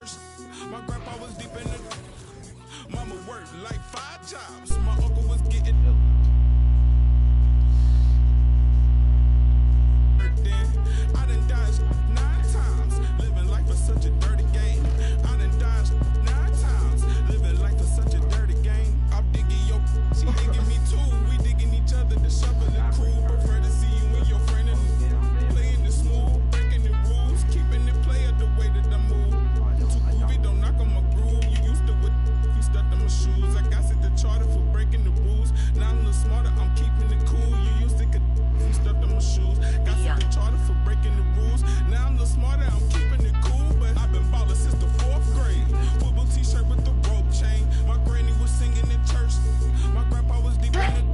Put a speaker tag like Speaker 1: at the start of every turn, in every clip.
Speaker 1: My grandpa was deep in the mama worked like 5 jobs. My uncle was getting I done dodged 9 times, living life for such a dirty game. I done dodged 9 times, living life for such a dirty game. I'm digging your, she digging me too. We digging each other, the shovel and crew. Prefer to see you and your friend and playing it smooth, breaking the rules, keeping it player the way that I move. Too groovy, don't knock on my groove. You used to with you stuck in my shoes. I got set the charter for breaking the rules. Now I'm a little smarter, I'm keeping it cool. You used to you stuck in my shoes. Got set the charter for breaking the rules. Now I'm a little smarter, I'm keeping it cool. But I've been ballin' since the 4th grade. Football t-shirt with the rope chain. My granny was singing in church. My grandpa was deep in the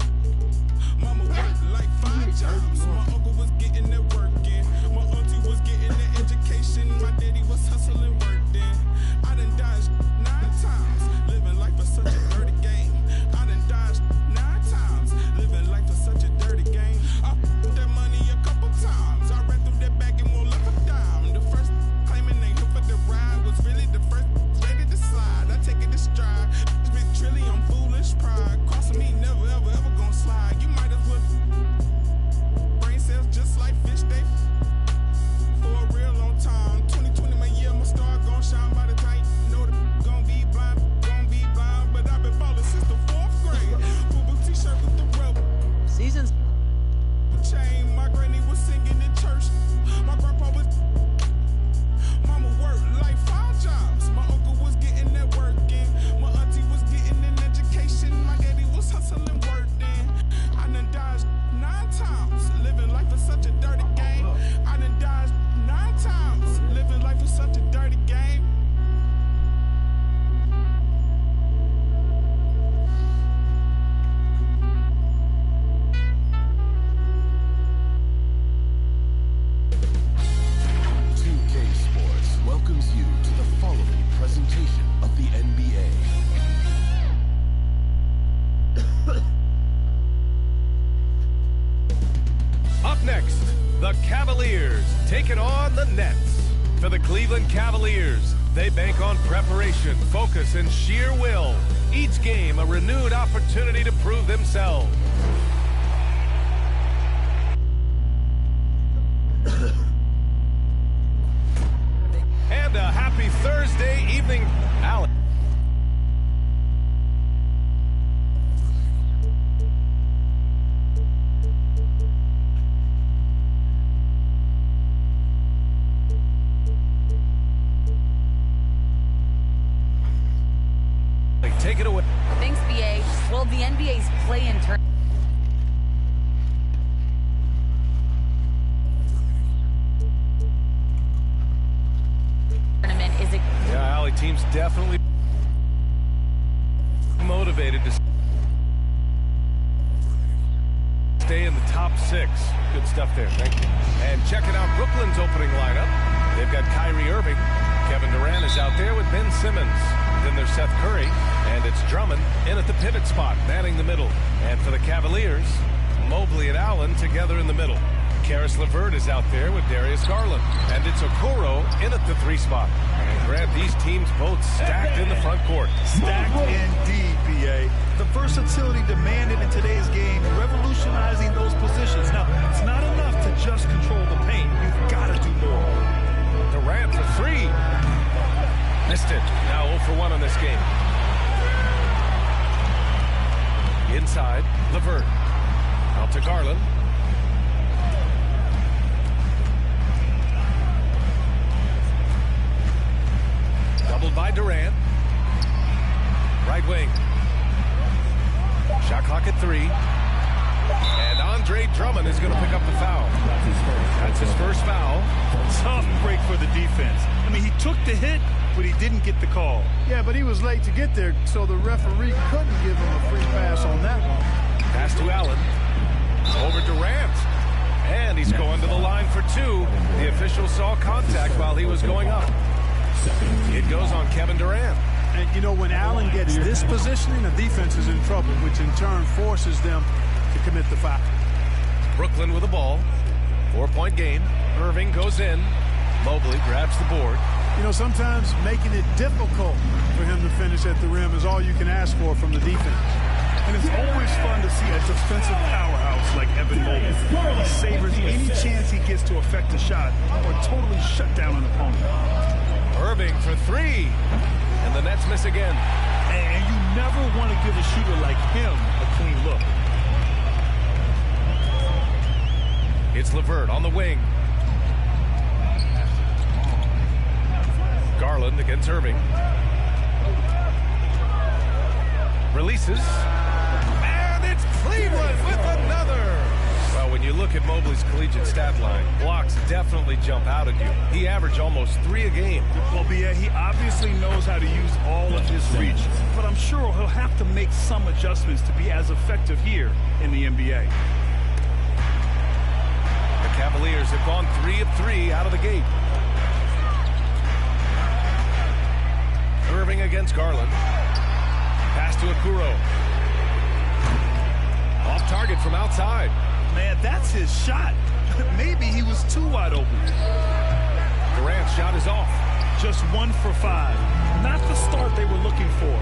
Speaker 1: mama worked like 5 jobs. My uncle was getting that work in. My auntie was getting that education. My daddy was hustling work then. I done dodged 9 times, living life for such a dirty game. I done dodged 9 times, living life for such a dirty game. I put that money a couple times. I ran through that bag and more left a dime. The first claiming they here for the ride was really the first ready to slide. I take it to stride. This big trilly, I'm foolish pride. Crossing me, never ever ever gonna slide. You might as well brain cells just like fish they for a real long time. 2020 my year, my star gon' shine by the time you know that gon' be blind. But I've been ballin' since the 4th grade. Boo-boo t-shirt with the rope
Speaker 2: Seasons
Speaker 1: chain. My granny was singing in church. My grandpa was mama worked like 5 jobs. My uncle was getting that work in. My auntie was getting an education. My daddy was hustling work then. I done dodged 9 times, living life for such a dirty game. I done dodged 9 times, living life for such a dirty game.
Speaker 3: Welcomes you to the following presentation of the NBA.
Speaker 4: Up next, the Cavaliers taking on the Nets. For the Cleveland Cavaliers, they bank on preparation, focus, and sheer will. Each game a renewed opportunity to prove themselves. And a happy Thursday evening, Allen. Take it away.
Speaker 2: Thanks, BA. Well, the NBA's play-in tournament is a...
Speaker 4: Yeah, Allie, team's definitely motivated to stay in the top 6. Good stuff there. Thank you. And checking out Brooklyn's opening lineup. They've got Kyrie Irving. Kevin Durant is out there with Ben Simmons. Then there's Seth Curry, and it's Drummond in at the pivot spot, manning the middle. And for the Cavaliers, Mobley and Allen together in the middle. Karis LeVert is out there with Darius Garland. And it's Okoro in at the 3 spot. And Grant, these teams both stacked in the front court.
Speaker 5: Stacked indeed, BA. The versatility demanded in today's game, revolutionizing those positions. Now, it's not enough to just control the paint. You've got to do more.
Speaker 4: Durant for 3. Missed it. Now 0 for 1 on this game. Inside, LeVert. Out to Garland. Doubled by Durant. Right wing. Shot clock at 3. And Andre Drummond is going to pick up the foul. That's his first foul.
Speaker 5: Tough break for the defense. I mean, he took the hit, but he didn't get the call.
Speaker 6: Yeah, but he was late to get there, so the referee couldn't give him a free pass on that one.
Speaker 4: Pass to Allen. Over Durant. And he's going to the line for 2. The official saw contact while he was going up. It goes on Kevin Durant.
Speaker 6: And, you know, when Allen gets this positioning, the defense is in trouble, which in turn forces them to commit the foul.
Speaker 4: Brooklyn with the ball. 4-point game. Irving goes in. Mobley grabs the board.
Speaker 6: You know, sometimes making it difficult for him to finish at the rim is all you can ask for from the defense.
Speaker 5: And it's always fun to see a defensive powerhouse like Evan Mobley. He savors any chance he gets to affect a shot or totally shut down an opponent.
Speaker 4: Irving for three. And the Nets miss again.
Speaker 5: And you never want to give a shooter like him a clean look.
Speaker 4: It's LeVert on the wing. Garland against Irving. Releases. And it's Cleveland with another. Well, when you look at Mobley's collegiate stat line, blocks definitely jump out at you. He averaged almost 3 a game.
Speaker 5: Well, yeah, he obviously knows how to use all of his reach, but I'm sure he'll have to make some adjustments to be as effective here in the NBA.
Speaker 4: The Cavaliers have gone 3 of 3 out of the gate. Irving against Garland. Pass to Okoro. Off target from outside.
Speaker 5: Man, that's his shot. Maybe he was too wide open.
Speaker 4: Durant's shot is off.
Speaker 5: Just 1 for 5. Not the start they were looking for.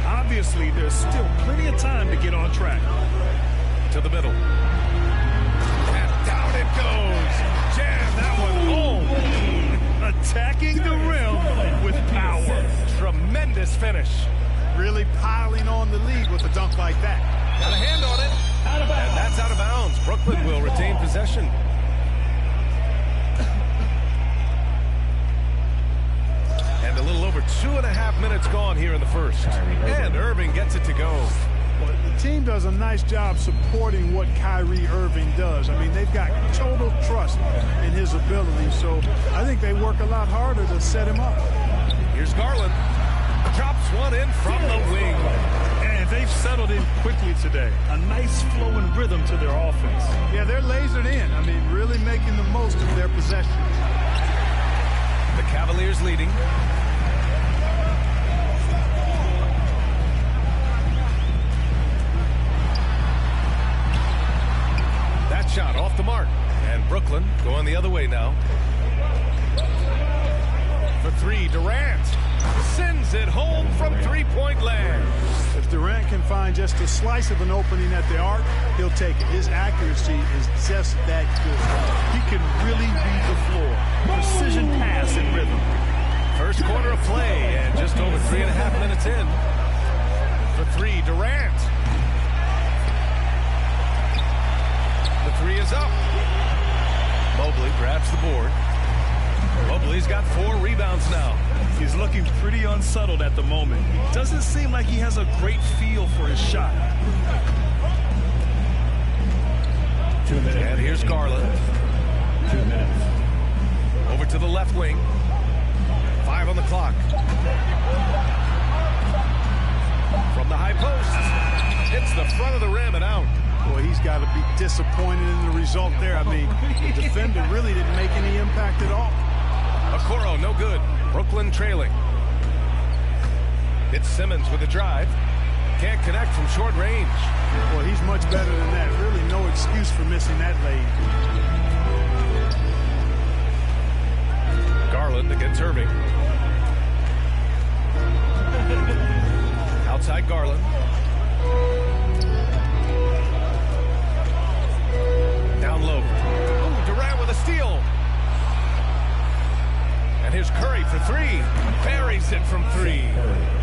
Speaker 5: Obviously, there's still plenty of time to get on track.
Speaker 4: To the middle. And down it goes. Jam that one home.
Speaker 5: Attacking the rim with power.
Speaker 4: Tremendous finish.
Speaker 6: Really piling on the lead with a dunk like that.
Speaker 4: Got a hand on it. And that's out of bounds. Brooklyn will retain possession. And a little over 2.5 minutes gone here in the first. And Irving gets it to go.
Speaker 6: Well, the team does a nice job supporting what Kyrie Irving does. I mean, they've got total trust in his ability, so I think they work a lot harder to set him up.
Speaker 4: Here's Garland. Drops one in from the wing.
Speaker 5: And they've settled in quickly today. A nice flow and rhythm to their offense.
Speaker 6: Yeah, they're lasered in. I mean, really making the most of their possession.
Speaker 4: The Cavaliers leading. That shot off the mark. And Brooklyn going the other way now. For three, Durant sends it home from three-point land.
Speaker 6: If Durant can find just a slice of an opening at the arc, he'll take it. His accuracy is just that good.
Speaker 5: He can really read the floor. Precision pass and rhythm.
Speaker 4: First quarter of play and just over 3.5 minutes in. For three, Durant. The three is up. Mobley grabs the board. Mobley's got 4 rebounds now.
Speaker 5: He's looking pretty unsettled at the moment. Doesn't seem like he has a great feel for his shot.
Speaker 3: 2 minutes.
Speaker 4: And here's Garland.
Speaker 3: 2 minutes.
Speaker 4: Over to the left wing. 5 on the clock. From the high post. Hits the front of the rim and out.
Speaker 6: Boy, he's got to be disappointed in the result there. I mean, the defender really didn't make any impact at all.
Speaker 4: Okoro, no good. Brooklyn trailing. It's Simmons with a drive. Can't connect from short range.
Speaker 6: Boy, he's much better than that. Really no excuse for missing that lane.
Speaker 4: Garland against Irving. Outside Garland. Down low. Ooh, Durant with a steal. And here's Curry for 3. Buries it from 3.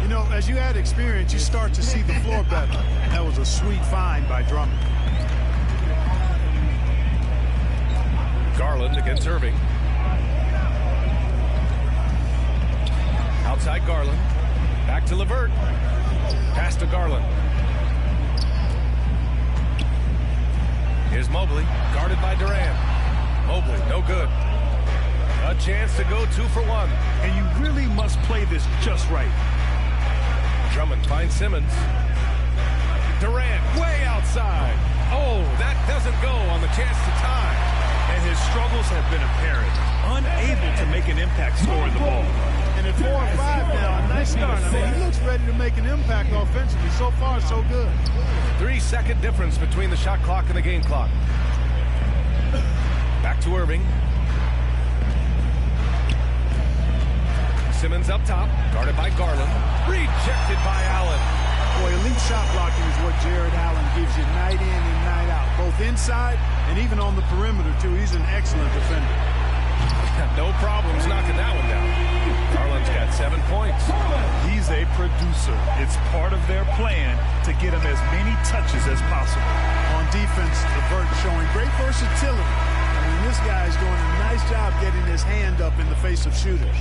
Speaker 6: You know, as you add experience, you start to see the floor better. That was a sweet find by Drummond.
Speaker 4: Garland against Irving. Outside Garland. Back to LeVert. Pass to Garland. Here's Mobley, guarded by Durant. Mobley, no good. A chance to go 2 for 1.
Speaker 5: And you really must play this just right.
Speaker 4: Drummond finds Simmons. Durant way outside. Oh, that doesn't go on the chance to tie.
Speaker 5: And his struggles have been apparent. Unable to make an impact scoring the ball.
Speaker 6: And at 4 and 5 now, a nice start. I mean, he looks ready to make an impact offensively. So far, so good.
Speaker 4: 3-second difference between the shot clock and the game clock. Back to Irving. Simmons up top, guarded by Garland. Rejected by Allen.
Speaker 6: Boy, elite shot blocking is what Jared Allen gives you night in and night out, both inside and even on the perimeter, too. He's an excellent defender.
Speaker 4: No problems knocking that one down. Garland's got 7 points.
Speaker 5: He's a producer. It's part of their plan to get him as many touches as possible.
Speaker 6: On defense, LeVert showing great versatility. I mean, this guy's doing a nice job getting his hand up in the face of shooters.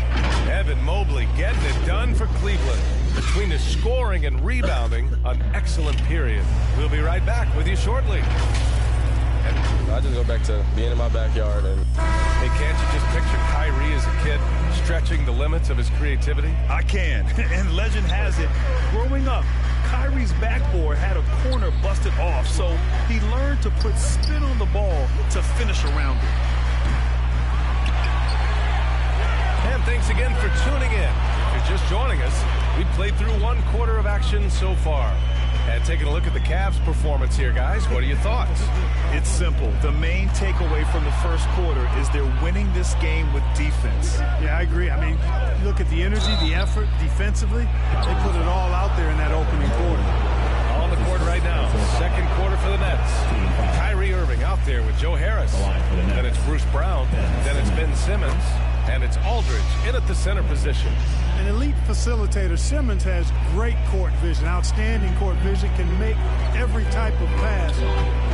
Speaker 4: Evan Mobley getting it done for Cleveland. Between the scoring and rebounding, an excellent period. We'll be right back with you shortly.
Speaker 7: I just go back to being in my backyard. And
Speaker 4: hey, can't you just picture Kyrie as a kid stretching the limits of his creativity?
Speaker 5: I can. And legend has it, growing up, Kyrie's backboard had a corner busted off, so he learned to put spin on the ball to finish around it.
Speaker 4: And thanks again for tuning in. If you're just joining us, we've played through 1 quarter of action so far. And taking a look at the Cavs' performance here, guys, what are your thoughts?
Speaker 5: It's simple. The main takeaway from the first quarter is they're winning this game with defense.
Speaker 6: Yeah, I agree. I mean, look at the energy, the effort defensively. They put it all out there in that opening quarter.
Speaker 4: On the court right now, second quarter for the Nets. Kyrie Irving out there with Joe Harris. Then it's Bruce Brown. Then it's Ben Simmons. And it's Aldridge in at the center position.
Speaker 6: An elite facilitator, Simmons has great court vision, outstanding court vision, can make every type of pass.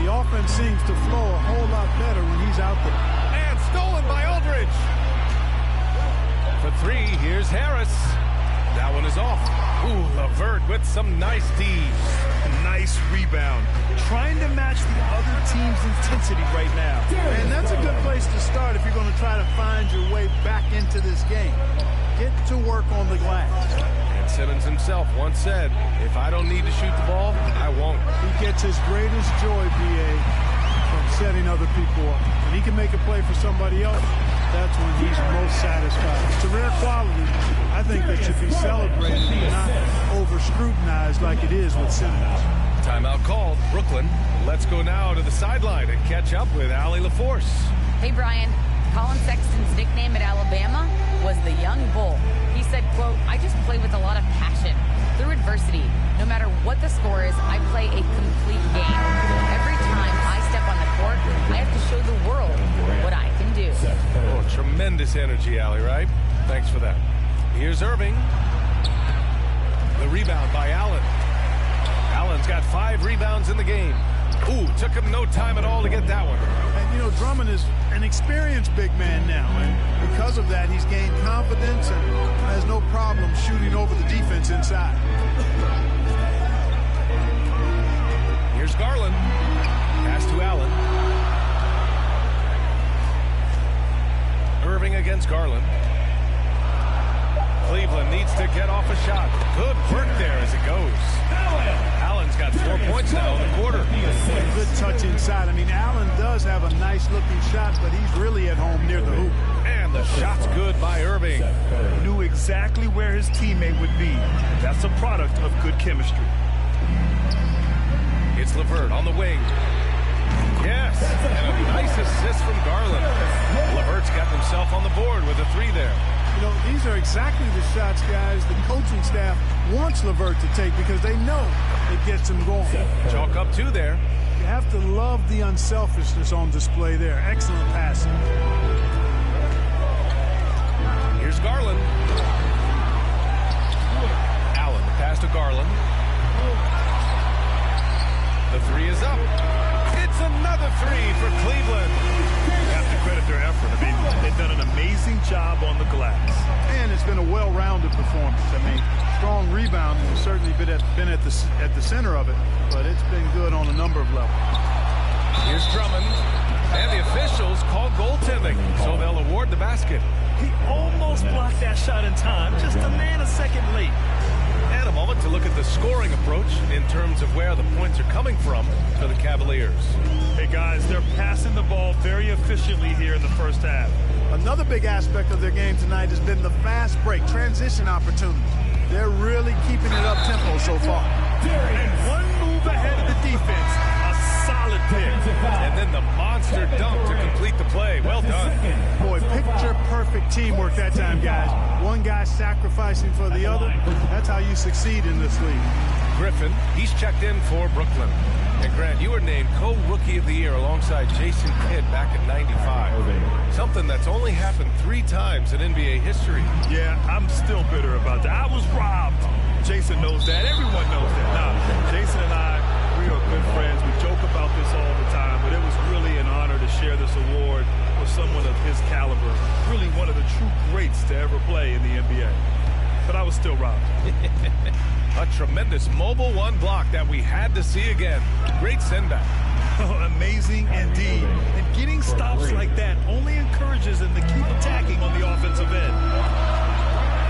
Speaker 6: The offense seems to flow a whole lot better when he's out there.
Speaker 4: And stolen by Aldridge. For 3, here's Harris. That one is off. Ooh, LeVert with some nice D's.
Speaker 5: Nice rebound. Trying to match the other team's intensity right now.
Speaker 6: And that's a good place to start if you're going to try to find your way back into this game. Get to work on the glass.
Speaker 4: And Simmons himself once said, if I don't need to shoot the ball, I won't.
Speaker 6: He gets his greatest joy, B.A., from setting other people up. When he can make a play for somebody else, that's when he's most satisfied. It's a rare quality, I think, that should be celebrated and not over-scrutinized like it is with Simmons.
Speaker 4: Timeout called. Brooklyn. Let's go now to the sideline and catch up with Allie LaForce.
Speaker 2: Hey, Brian. Colin Sexton's nickname at Alabama was the Young Bull. He said, quote, I just play with a lot of passion. Through adversity, no matter what the score is, I play a complete game. Every time I step on the court, I have to show the world what I can do.
Speaker 4: Oh, tremendous energy, Allie, right? Thanks for that. Here's Irving. The rebound by Allen. Allen's got 5 rebounds in the game. Ooh, took him no time at all to get that one.
Speaker 6: And, you know, Drummond is an experienced big man now, and because of that, he's gained confidence and has no problem shooting over the defense inside.
Speaker 4: Here's Garland. Pass to Allen. Irving against Garland. Cleveland needs to get off a shot. Good work there as it goes. Allen's got 4 points now in the quarter.
Speaker 6: Good touch inside. I mean, Allen does have a nice-looking shot, but he's really at home near the hoop.
Speaker 4: And the shot's good by Irving.
Speaker 5: Knew exactly where his teammate would be. That's a product of good chemistry.
Speaker 4: It's LeVert on the wing. Yes, and a nice assist from Garland. LeVert's got himself on the board with a 3 there.
Speaker 6: You know, these are exactly the shots, guys, the coaching staff wants LeVert to take because they know it gets him going.
Speaker 4: Chalk up 2 there.
Speaker 6: You have to love the unselfishness on display there. Excellent passing.
Speaker 4: Here's Garland. Allen, the pass to Garland. The 3 is up. It's another 3 for Cleveland.
Speaker 5: You have to credit their effort. I mean, they've done an amazing job on the glass.
Speaker 6: And it's been a well-rounded performance. I mean, strong rebounding has certainly been at the center of it, but it's been good on a number of levels.
Speaker 4: Here's Drummond. And the officials call goaltending, so they'll award the basket.
Speaker 5: He almost blocked that shot in time, just a second late.
Speaker 4: And a moment to look at the scoring approach in terms of where the points are coming from for the Cavaliers.
Speaker 5: Hey, guys, they're passing the ball very efficiently here in the first half.
Speaker 6: Another big aspect of their game tonight has been the fast break, transition opportunity. They're really keeping it up-tempo so far.
Speaker 5: And one move ahead of the defense, a solid pick.
Speaker 4: And then the monster dunk to complete the play. Well done.
Speaker 6: Boy, picture-perfect teamwork that time, guys. One guy sacrificing for the other. That's how you succeed in this league.
Speaker 4: Griffin, he's checked in for Brooklyn. And Grant, you were named co-rookie of the year alongside Jason Kidd back in '95. Something that's only happened 3 times in NBA history.
Speaker 5: Yeah, I'm still bitter about that. I was robbed. Jason knows that. Everyone knows that. Now, Jason and I, we are good friends. We joke about this all the time, but it was really an honor to share this award with someone of his caliber. Really one of the true greats to ever play in the NBA. But I was still robbed.
Speaker 4: A tremendous mobile 1 block that we had to see again. Great send-back.
Speaker 5: Oh, amazing indeed. And getting stops like that only encourages them to keep attacking on the offensive end.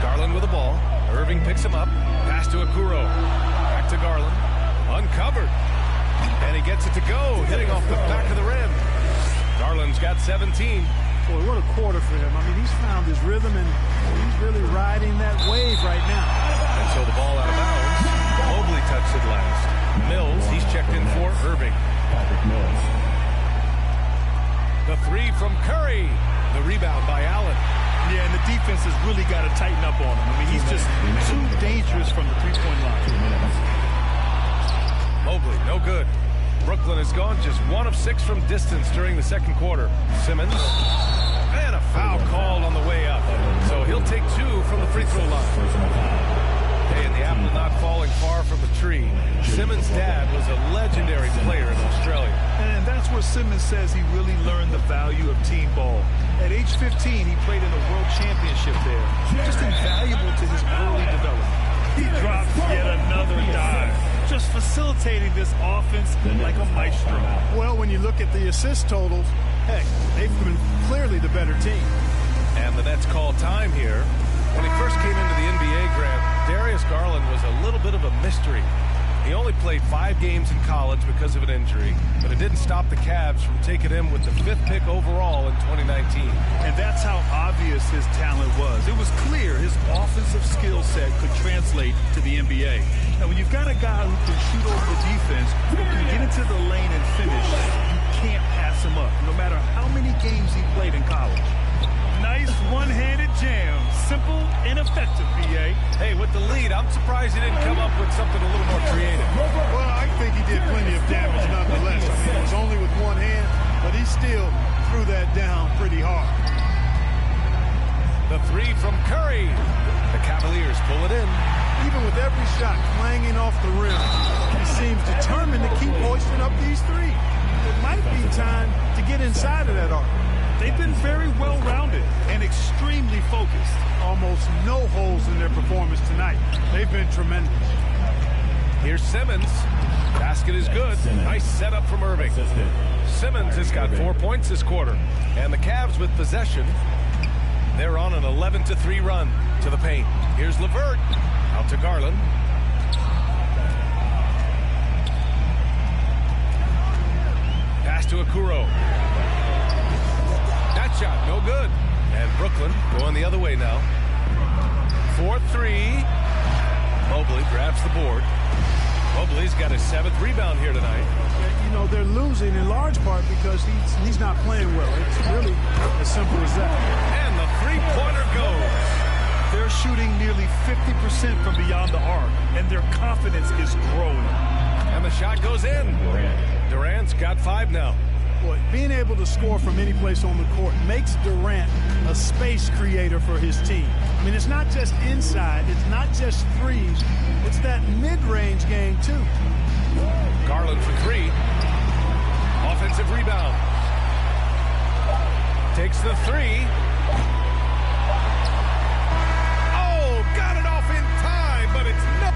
Speaker 4: Garland with the ball. Irving picks him up. Pass to Okoro. Back to Garland. Uncovered. And he gets it to go, hitting off the back of the rim. Garland's got 17.
Speaker 6: Boy, what a quarter for him. I mean, he's found his rhythm, and he's really riding that wave right now.
Speaker 4: And so the ball out of bounds. Mobley touched it last. Mills, he's checked in for Irving. The 3 from Curry. The rebound by Allen.
Speaker 5: Yeah, and the defense has really got to tighten up on him. I mean, he's just too dangerous from the three-point line.
Speaker 4: Mobley, no good. Brooklyn has gone just 1 of 6 from distance during the second quarter. Simmons, and a foul called on the way up. So he'll take 2 from the free throw line. Hey, and the apple not falling far from the tree. Simmons' dad was a legendary player in Australia.
Speaker 5: And that's where Simmons says he really learned the value of team ball. At age 15, he played in a world championship there. Just invaluable to his early development. He dropped yet another dive, just facilitating this offense like a maestro.
Speaker 6: Well, when you look at the assist totals, heck, they've been clearly the better team.
Speaker 4: And the Nets call time here. When he first came into the NBA, Grant, Darius Garland was a little bit of a mystery. He only played 5 games in college because of an injury, but it didn't stop the Cavs from taking him with the 5th pick overall in 2019.
Speaker 5: And that's how obvious his talent was. It was clear his offensive skill set could translate to the NBA. Now, when you've got a guy who can shoot over the defense, who can get into the lane and finish, you can't pass him up, no matter how many games he played in college. Nice one-handed jam. Simple and effective, B.A.
Speaker 4: Hey, with the lead, I'm surprised he didn't come up with something a little more creative.
Speaker 6: Well, I think he did plenty of damage nonetheless. I mean, it was only with 1 hand, but he still threw that down pretty hard.
Speaker 4: The 3 from Curry. The Cavaliers pull it in.
Speaker 6: Even with every shot clanging off the rim, he seems determined to keep hoisting up these 3. It might be time to get inside of that arc.
Speaker 5: They've been very well-rounded and extremely focused.
Speaker 6: Almost no holes in their performance tonight. They've been tremendous.
Speaker 4: Here's Simmons. Basket is good. Nice setup from Irving. Simmons has got 4 points this quarter. And the Cavs with possession. They're on an 11-3 run to the paint. Here's LeVert. Out to Garland. Pass to Okoro. That shot, no good. And Brooklyn going the other way now. 4-3. Mobley grabs the board. Mobley's got his 7th rebound here tonight.
Speaker 6: You know, they're losing in large part because he's not playing well. It's really as simple as that.
Speaker 4: And the three-pointer goes.
Speaker 5: They're shooting nearly 50% from beyond the arc, and their confidence is growing.
Speaker 4: And the shot goes in. Durant's got 5 now.
Speaker 6: Boy, being able to score from any place on the court makes Durant a space creator for his team. I mean, it's not just inside, it's not just threes, it's that mid-range game too.
Speaker 4: Garland for 3. Offensive rebound. Takes the 3. Oh, got it off in time, but it's no.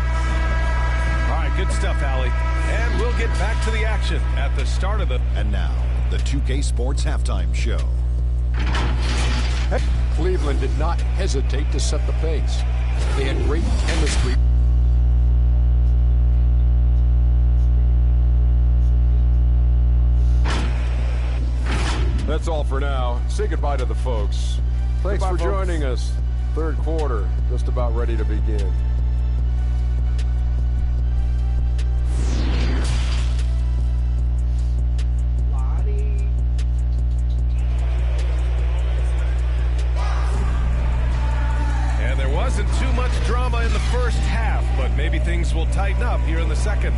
Speaker 4: All right, good stuff, Allie. And we'll get back to the action at the start of the...
Speaker 3: And now, the 2K Sports Halftime Show.
Speaker 8: Cleveland did not hesitate to set the pace. They had great chemistry. That's all for now. Say goodbye to the folks. Thanks for joining us. Third quarter, just about ready to begin.
Speaker 4: much drama in the first half, but maybe things will tighten up here in the second.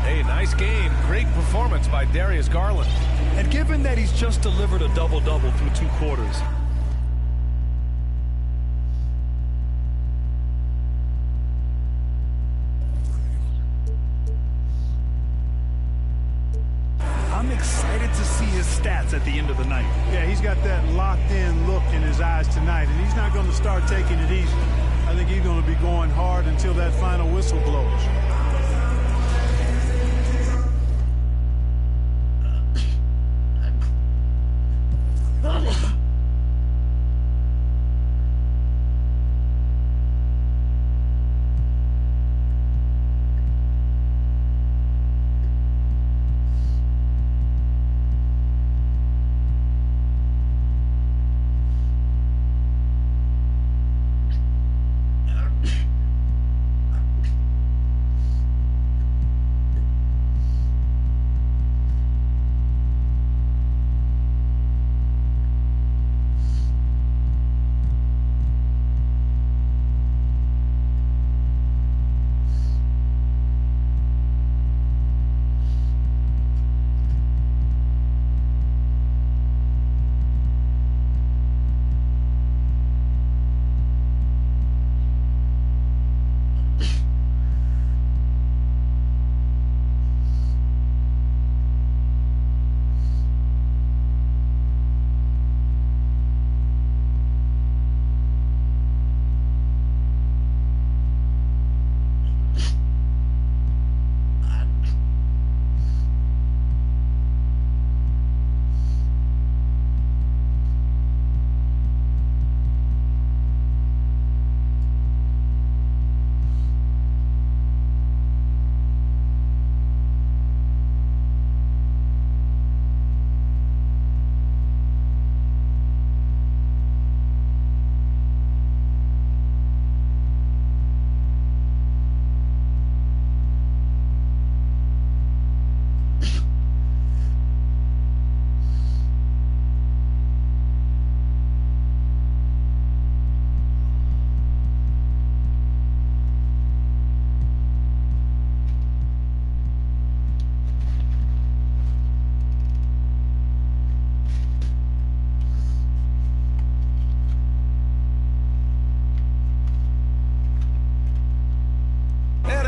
Speaker 4: Hey, nice game. Great performance by Darius Garland.
Speaker 5: And given that he's just delivered a double-double through 2 quarters, I'm excited to see his stats at the end of the night.
Speaker 6: Yeah, he's got that locked-in look in his eyes tonight, and he's not going to start taking it easy. I think he's going to be going hard until that final whistle blows.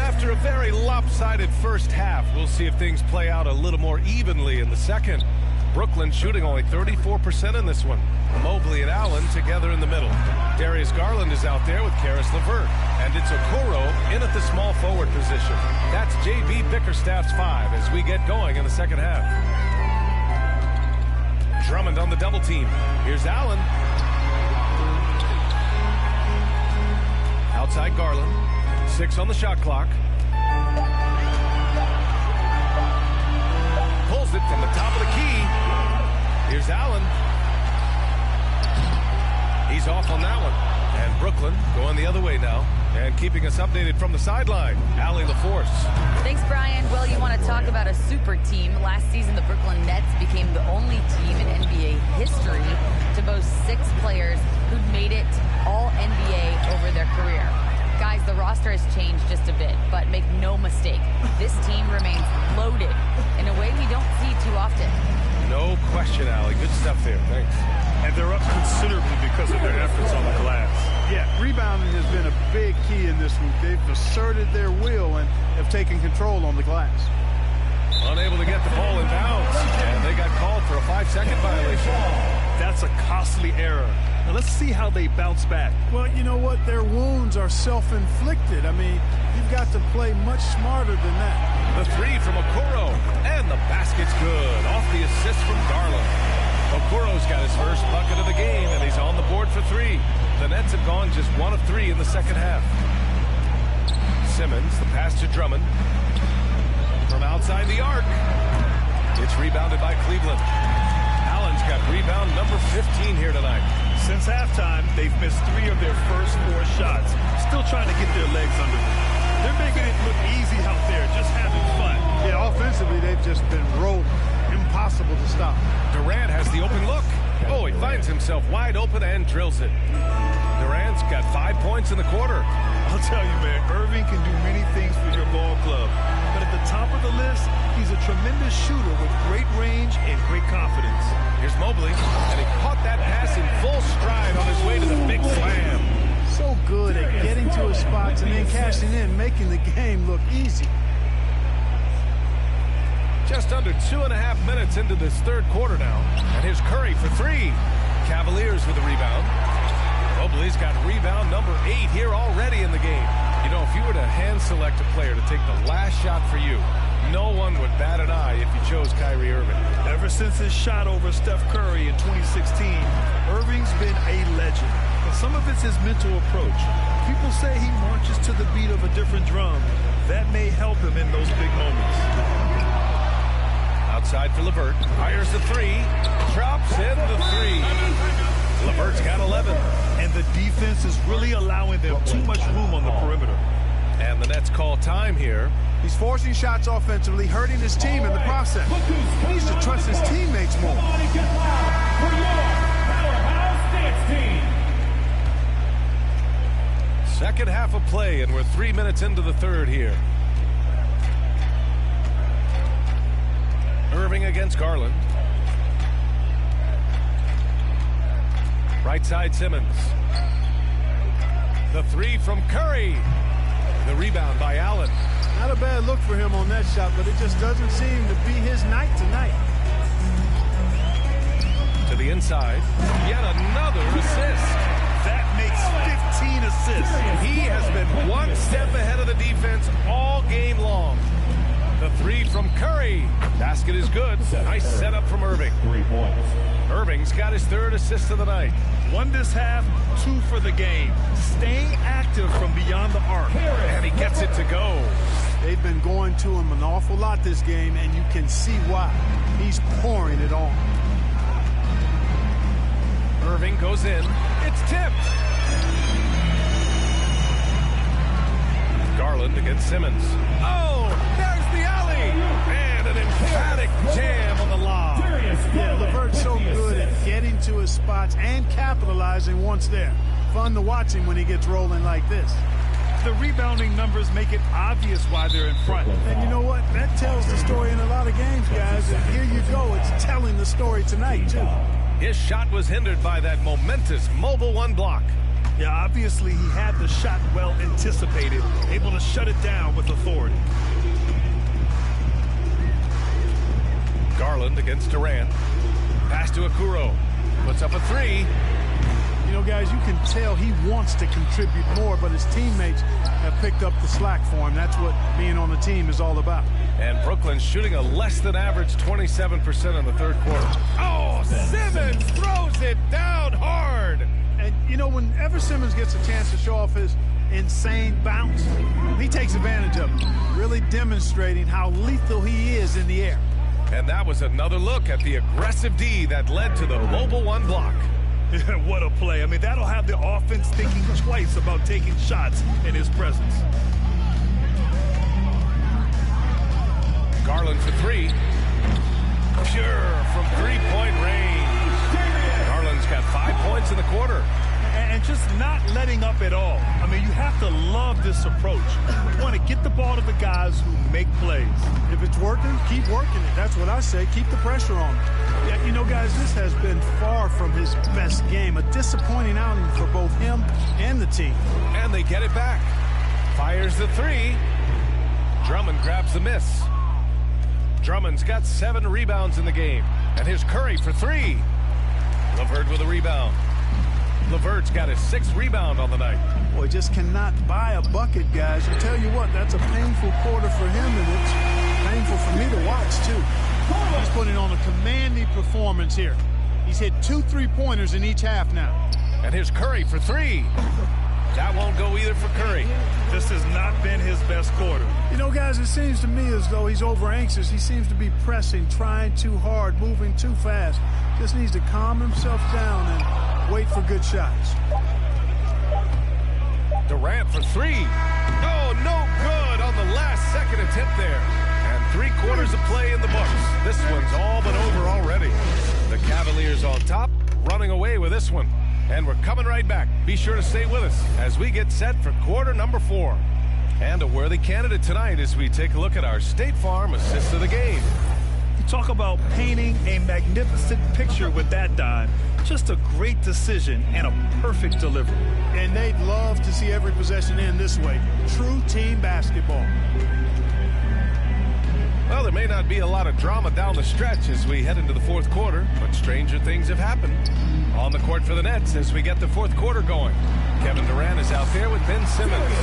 Speaker 4: After a very lopsided first half, we'll see if things play out a little more evenly in the second. Brooklyn shooting only 34% in this one. Mobley and Allen together in the middle. Darius Garland is out there with Karis LeVert. And it's Okoro in at the small forward position. That's J.B. Bickerstaff's 5 as we get going in the second half. Drummond on the double team. Here's Allen. Outside Garland. 6 on the shot clock. Pulls it from the top of the key. Here's Allen. He's off on that one. And Brooklyn going the other way now. And keeping us updated from the sideline, Allie LaForce.
Speaker 2: Thanks, Brian. Well, you want to talk about a super team. Last season, the Brooklyn Nets became the only team in NBA history to boast 6 players who'd made it all NBA over their career. Guys, the roster has changed just a bit, but make no mistake, this team remains loaded in a way we don't see too often.
Speaker 4: No question, Allie. Good stuff there. Thanks.
Speaker 5: And they're up considerably because of their efforts on the glass.
Speaker 6: Yeah, rebounding has been a big key in this week. They've asserted their will and have taken control on the glass.
Speaker 4: Unable to get the ball in bounds, and they got called for a 5-second violation.
Speaker 5: That's a costly error. Now let's see how they bounce back.
Speaker 6: Well, you know what? Their wounds are self-inflicted. I mean, you've got to play much smarter than that.
Speaker 4: The 3 from Okoro, and the basket's good. Off the assist from Garland. Okoro's got his first bucket of the game, and he's on the board for 3. The Nets have gone just 1 of 3 in the second half. Simmons, the pass to Drummond. From outside the arc. It's rebounded by Cleveland. Allen's got rebound number 15 here tonight.
Speaker 5: Since halftime, they've missed 3 of their first 4 shots. Still trying to get their legs under them. They're making it look easy out there, just having fun.
Speaker 6: Yeah, offensively, they've just been rolling. Impossible to stop.
Speaker 4: Durant has the open look. Oh, he finds himself wide open and drills it. Durant's got 5 points in the quarter.
Speaker 5: I'll tell you, man, Irving can do many things for your ball club. But at the top of the list, he's a tremendous shooter with great range and great confidence.
Speaker 4: Here's Mobley, and he caught that pass in full stride on his way to the big slam.
Speaker 6: So good at getting to his spots and then cashing in, making the game look easy.
Speaker 4: Just under 2.5 minutes into this third quarter now. And here's Curry for three. Cavaliers with a rebound. Mobley's got rebound number 8 here already in the game. You know, if you were to hand select a player to take the last shot for you, no one would bat an eye if you chose Kyrie Irving.
Speaker 5: Ever since his shot over Steph Curry in 2016, Irving's been a legend. And some of it's his mental approach. People say he marches to the beat of a different drum. That may help him in those big moments.
Speaker 4: Outside for LeVert. Fires the three. Drops in the three. LeVert's got 11.
Speaker 5: And the defense is really allowing them too much room on the perimeter.
Speaker 4: And the Nets call time here.
Speaker 6: He's forcing shots offensively, hurting his team in the process. He needs to trust his teammates more.
Speaker 4: Second half of play, and we're 3 minutes into the third here. Irving against Garland. Right side Simmons. The three from Curry. The rebound by Allen.
Speaker 6: Not a bad look for him on that shot, but it just doesn't seem to be his night tonight.
Speaker 4: To the inside. Yet another assist.
Speaker 5: That makes 15 assists.
Speaker 4: He has been one step ahead of the defense all game long. The three from Curry. Basket is good. Nice setup from Irving.
Speaker 9: 3 points.
Speaker 4: Irving's got his third assist of the night.
Speaker 5: 1 this half, 2 for the game. Staying active from beyond the arc.
Speaker 4: And he gets it to go.
Speaker 6: They've been going to him an awful lot this game, and you can see why. He's pouring it on.
Speaker 4: Irving goes in. It's tipped. Garland against Simmons. Oh, there's the alley. And an emphatic jam on the lob.
Speaker 6: Yeah, LeVert's so good at getting to his spots and capitalizing once there. Fun to watch him when he gets rolling like this.
Speaker 5: The rebounding numbers make it obvious why they're in front.
Speaker 6: And you know what? That tells the story in a lot of games, guys. And here you go. It's telling the story tonight, too.
Speaker 4: His shot was hindered by that momentous Mobile One block.
Speaker 5: Yeah, obviously he had the shot well anticipated, able to shut it down with authority.
Speaker 4: Garland against Durant. Pass to Okoro. Puts up a three.
Speaker 6: You know, guys, you can tell he wants to contribute more, but his teammates have picked up the slack for him. That's what being on the team is all about.
Speaker 4: And Brooklyn's shooting a less than average 27% in the third quarter. Oh, Simmons throws it down hard.
Speaker 6: And, you know, whenever Simmons gets a chance to show off his insane bounce, he takes advantage of it, really demonstrating how lethal he is in the air.
Speaker 4: And that was another look at the aggressive D that led to the Mobile One block.
Speaker 5: What a play. I mean, that'll have the offense thinking twice about taking shots in his presence.
Speaker 4: Garland for three. Pure from three-point range. Garland's got 5 points in the quarter.
Speaker 5: And just not letting up at all. I mean, you have to love this approach. You want to get the ball to the guys who make plays.
Speaker 6: If it's working, keep working it. That's what I say. Keep the pressure on him. Yeah, you know, guys, this has been far from his best game. A disappointing outing for both him and the team.
Speaker 4: And they get it back. Fires the three. Drummond grabs the miss. Drummond's got 7 rebounds in the game. And here's Curry for three. LeVert with a rebound. LeVert's got his 6th rebound on the night.
Speaker 6: Boy, just cannot buy a bucket, guys. I'll tell you what, that's a painful quarter for him, and it's painful for me to watch, too. He's putting on a commanding performance here. He's hit 2 3-pointers in each half now.
Speaker 4: And here's Curry for three. That won't go either for Curry.
Speaker 5: This has not been his best quarter.
Speaker 6: You know, guys, it seems to me as though he's over-anxious. He seems to be pressing, trying too hard, moving too fast. Just needs to calm himself down and wait for good shots.
Speaker 4: Durant for three. Oh, no good on the last second attempt there. And 3 quarters of play in the books. This one's all but over already. The Cavaliers on top, running away with this one. And we're coming right back. Be sure to stay with us as we get set for quarter number 4. And a worthy candidate tonight as we take a look at our State Farm assist of the game.
Speaker 5: You talk about painting a magnificent picture with that dime. Just a great decision and a perfect delivery.
Speaker 6: And they'd love to see every possession end this way. True team basketball.
Speaker 4: Well, there may not be a lot of drama down the stretch as we head into the fourth quarter, but stranger things have happened. On the court for the Nets as we get the fourth quarter going. Kevin Durant is out there with Ben Simmons.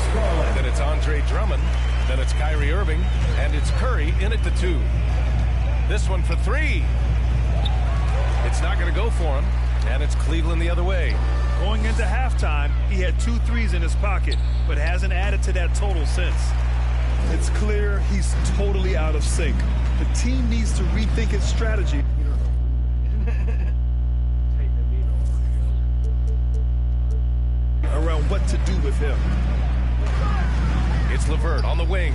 Speaker 4: Then it's Andre Drummond. Then it's Kyrie Irving. And it's Curry in at the 2. This one for 3. It's not going to go for him. And it's Cleveland the other way.
Speaker 5: Going into halftime, he had 2 threes in his pocket, but hasn't added to that total since. It's clear he's totally out of sync. The team needs to rethink its strategy. Around what to do with him.
Speaker 4: It's LeVert on the wing.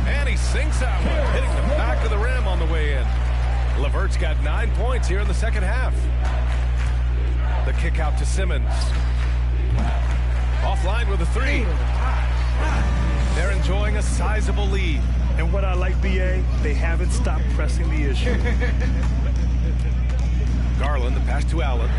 Speaker 4: And he sinks that one, hitting the back of the rim on the way in. LeVert's got 9 points here in the second half. The kick out to Simmons. Offline with a 3. They're enjoying a sizable lead.
Speaker 5: And what I like, BA, they haven't stopped pressing the issue.
Speaker 4: Garland, the pass to Allen.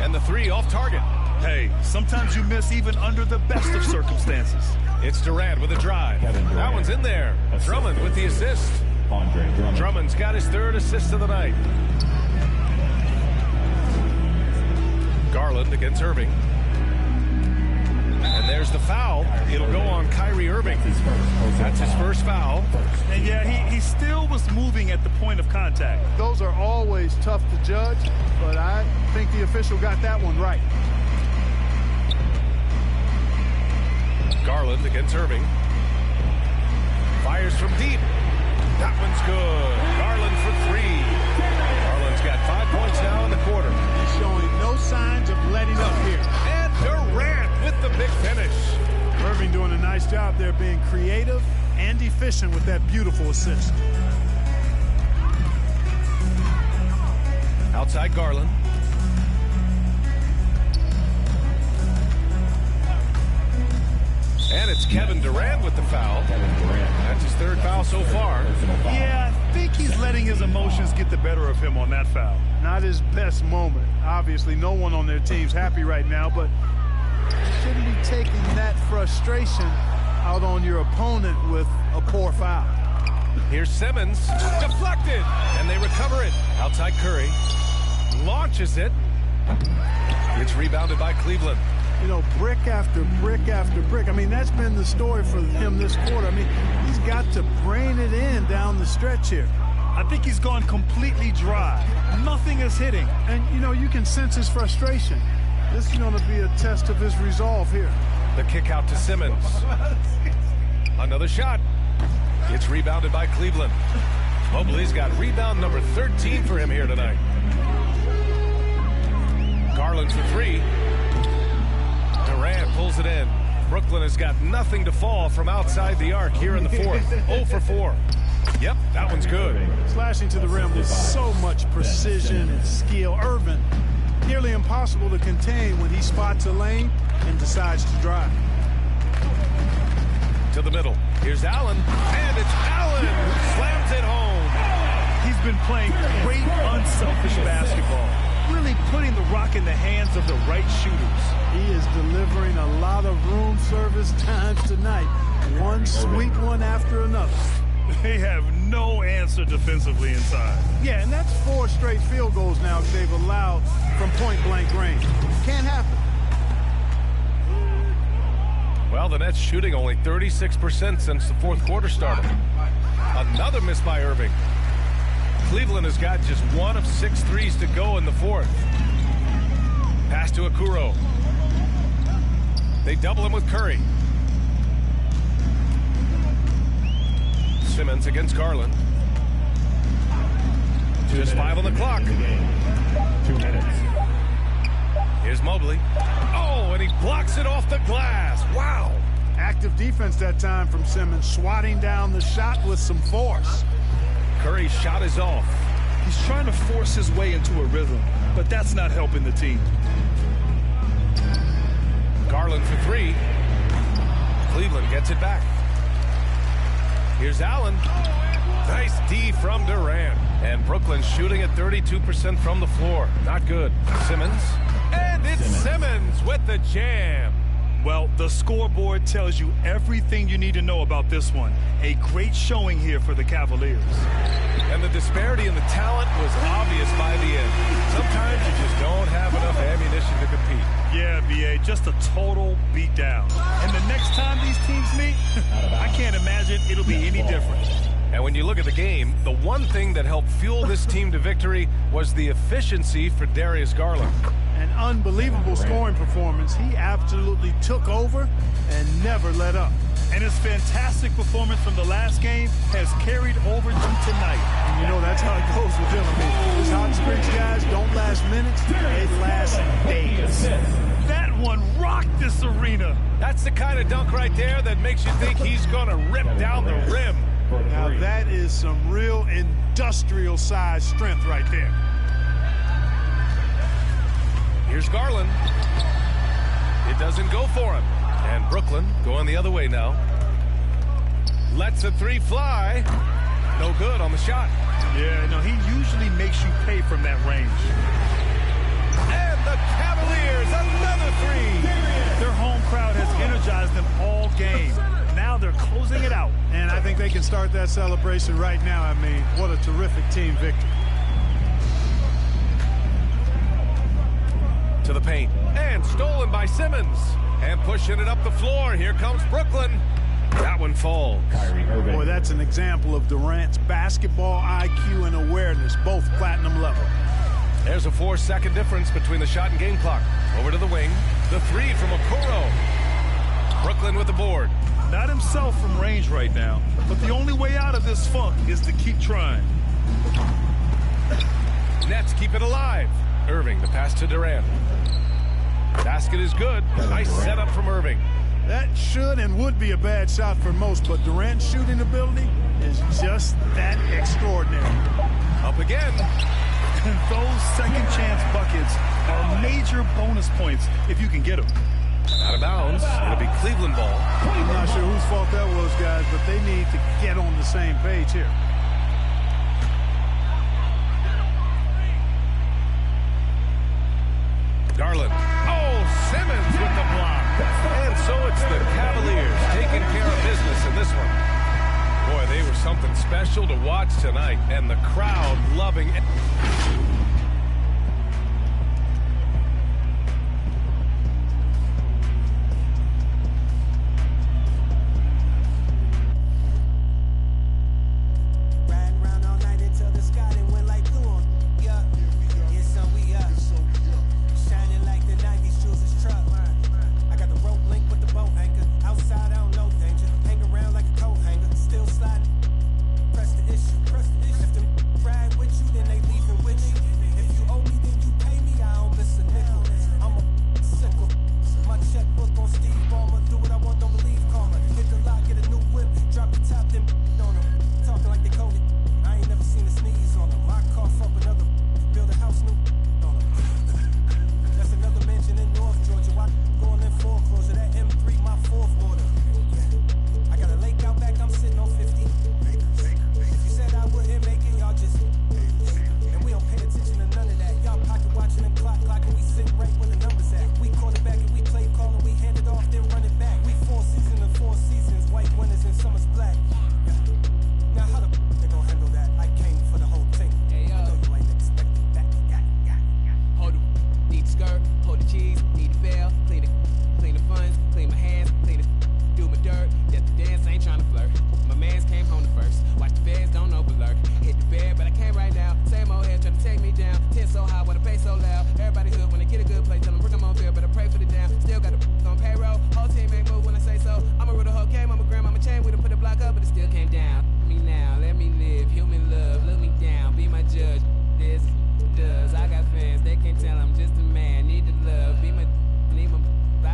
Speaker 4: And the 3 off target.
Speaker 5: Hey, sometimes you miss even under the best of circumstances.
Speaker 4: It's Durant with a drive. That one's in there. Drummond with the assist. Drummond's got his 3rd assist of the night. Garland against Irving. And there's the foul. It'll go on Kyrie Irving. That's his first foul.
Speaker 5: And yeah, he still was moving at the point of contact.
Speaker 6: Those are always tough to judge, but I think the official got that one right.
Speaker 4: Garland against Irving. Fires from deep. That one's good. Garland for 3. Garland's got 5 points now in the quarter.
Speaker 6: He's showing no signs of letting up here.
Speaker 4: And Durant with the big finish.
Speaker 6: Irving doing a nice job there being creative and efficient with that beautiful assist.
Speaker 4: Outside Garland. And it's Kevin Durant with the foul. That's his 3rd foul so far.
Speaker 5: Yeah, I think he's letting his emotions get the better of him on that foul.
Speaker 6: Not his best moment. Obviously, no one on their team's happy right now, but you shouldn't be taking that frustration out on your opponent with a poor foul.
Speaker 4: Here's Simmons. Deflected. And they recover it. Outside Curry. Launches it. It's rebounded by Cleveland.
Speaker 6: You know, brick after brick after brick. I mean, that's been the story for him this quarter. I mean, he's got to brain it in down the stretch here.
Speaker 5: I think he's gone completely dry. Nothing is hitting.
Speaker 6: And, you know, you can sense his frustration. This is going to be a test of his resolve here.
Speaker 4: The kick out to Simmons. Another shot. It's rebounded by Cleveland. Mobley's got rebound number 13 for him here tonight. Garland for 3. Durant pulls it in. Brooklyn has got nothing to fall from outside the arc here in the fourth. 0 for 4. Yep, that one's good.
Speaker 6: Slashing to the rim with so much precision and skill. Irving, nearly impossible to contain when he spots a lane and decides to drive.
Speaker 4: To the middle. Here's Allen. And it's Allen who slams it home.
Speaker 5: He's been playing great, unselfish basketball. Really putting the rock in the hands of the right shooters.
Speaker 6: He is delivering a lot of room service times tonight. One sweet one after another.
Speaker 5: They have no answer defensively inside.
Speaker 6: Yeah, and that's 4 straight field goals now they've allowed from point-blank range. Can't happen.
Speaker 4: Well, the Nets shooting only 36% since the fourth quarter started. Another miss by Irving. Cleveland has got just 1 of 6 threes to go in the fourth. Pass to Okoro. They double him with Curry. Simmons against Garland. Just 5 on the clock.
Speaker 9: 2 minutes.
Speaker 4: Here's Mobley. Oh, and he blocks it off the glass. Wow.
Speaker 6: Active defense that time from Simmons, swatting down the shot with some force.
Speaker 4: Curry's shot is off.
Speaker 5: He's trying to force his way into a rhythm, but that's not helping the team.
Speaker 4: Garland for three. Cleveland gets it back. Here's Allen. Nice D from Durant. And Brooklyn shooting at 32% from the floor. Not good. Simmons. And it's Simmons with the jam.
Speaker 5: Well, the scoreboard tells you everything you need to know about this one. A great showing here for the Cavaliers.
Speaker 4: And the disparity in the talent was obvious by the end. Sometimes you just don't have enough ammunition to compete.
Speaker 5: Yeah, B.A., just a total beatdown. And the next time these teams meet, I can't imagine it'll be any different.
Speaker 4: And when you look at the game, the one thing that helped fuel this team to victory was the efficiency for Darius Garland.
Speaker 6: An unbelievable scoring performance. He absolutely took over and never let up.
Speaker 5: And his fantastic performance from the last game has carried over to tonight.
Speaker 6: And you know, that's how it goes with him. I mean, these hot streaks guys don't last minutes, they last days.
Speaker 5: That one rocked this arena.
Speaker 4: That's the kind of dunk right there that makes you think he's going to rip down the rim.
Speaker 6: Now that is some real industrial size strength right there.
Speaker 4: Here's Garland. It doesn't go for him. And Brooklyn going the other way now. Lets a three fly. No good on the shot.
Speaker 5: Yeah, no, he usually makes you pay from that range.
Speaker 4: And the Cavaliers, another three.
Speaker 5: Their home crowd has energized them all game. Now they're closing it out.
Speaker 6: And I think they can start that celebration right now. I mean, what a terrific team victory.
Speaker 4: To the paint. And stolen by Simmons. And pushing it up the floor. Here comes Brooklyn. That one falls.
Speaker 6: Boy, that's an example of Durant's basketball IQ and awareness, both platinum level.
Speaker 4: There's a 4-second difference between the shot and game clock. Over to the wing. The three from Okoro. Brooklyn with the board.
Speaker 5: Not himself from range right now, but the only way out of this funk is to keep trying.
Speaker 4: Nets keep it alive. Irving, the pass to Durant. Basket is good. Nice setup from Irving.
Speaker 6: That should and would be a bad shot for most, but Durant's shooting ability is just that extraordinary.
Speaker 4: Up again.
Speaker 5: And those second chance buckets are major bonus points if you can get them.
Speaker 4: Out of bounds. It'll be Cleveland ball.
Speaker 6: I'm not sure whose fault that was, guys, but they need to get on the same page here.
Speaker 4: Garland. Oh, Simmons with the block. And so it's the Cavaliers taking care of business in this one. Boy, they were something special to watch tonight, and the crowd loving it.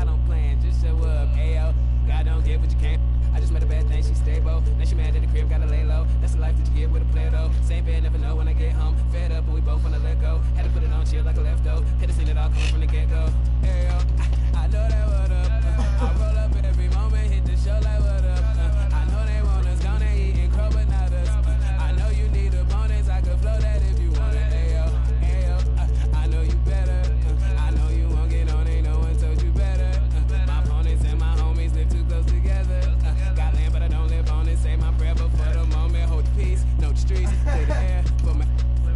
Speaker 10: I don't plan, just show up. Ayo, God don't get what you can't. I just met a bad thing, she stable. Now she mad at the crib, gotta lay low. That's the life that you get with a player though. Same bed, never know when I get home. Fed up, but we both wanna let go. Had to put it on chill like a leftover. Had to see it all come from the get-go. Hey yo, I know that what up. I roll up every moment, hit the show like what up. I know they want us gone and eating crow, but not us. I know you need a bonus, I could flow that if you want it. Hey yo, I know you better. I know you won't get on, ain't no one told you better. My opponents and my homies live too close together. Got land, but I don't live on it. Say my prayer, but for the moment, hold the peace. Know the streets, clear the air. Put my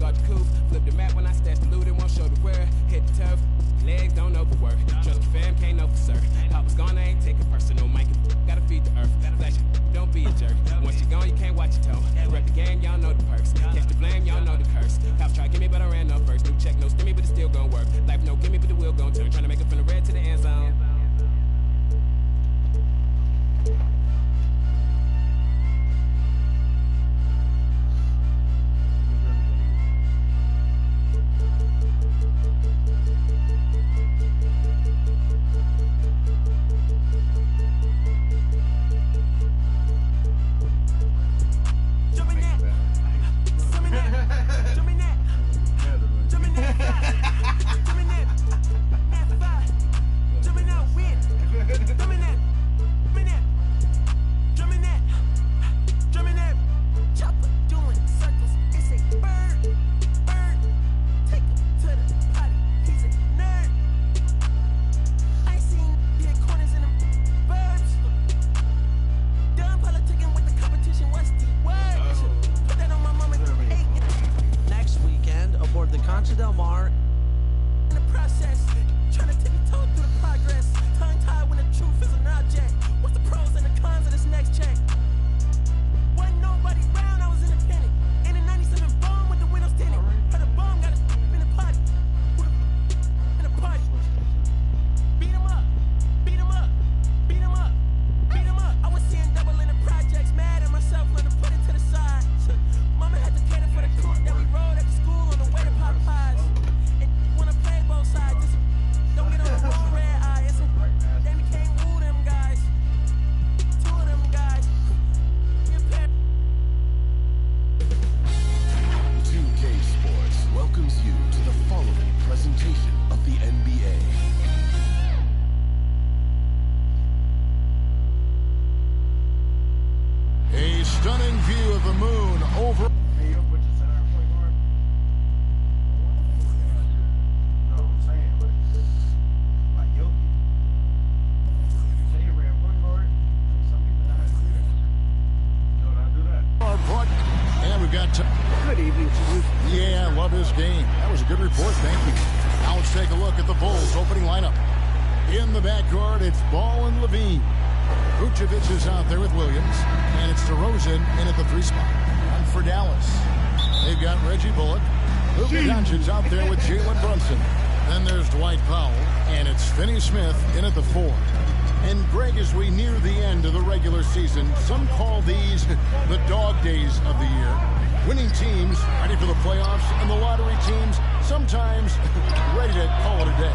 Speaker 10: got the coupe, flip the map when I stash the loot and won't show the where. Hit the turf, legs don't know the word. Trust the fam, can't know for sir. Papa's gone, I ain't take it personal. Mike, gotta feed the earth. Gotta flash it, don't be a jerk. Once you're gone, you can't watch your toe. Rep the game, y'all know the perks. Catch the blame, y'all know the curse. Cops try to get me, but I ran no first. New check, no stimmy, but it's still gonna work. Life no gimme, but the wheel gon' turn. Trying to make it from the red to the end zone.
Speaker 11: Stunning view of the moon over. And we've got good evening to you. Yeah, I love his game. That was a good report. Thank you. Now let's take a look at the Bulls opening lineup. In the backcourt, it's Ball and Levine. Vucevic is out there with Williams, and it's DeRozan in at the 3 spot. And for Dallas, they've got Reggie Bullock. Luka Doncic's out there with Jalen Brunson. Then there's Dwight Powell, and it's Finney Smith in at the 4. And Greg, as we near the end of the regular season, some call these the dog days of the year. Winning teams ready for the playoffs, and the lottery teams sometimes ready to call it a day.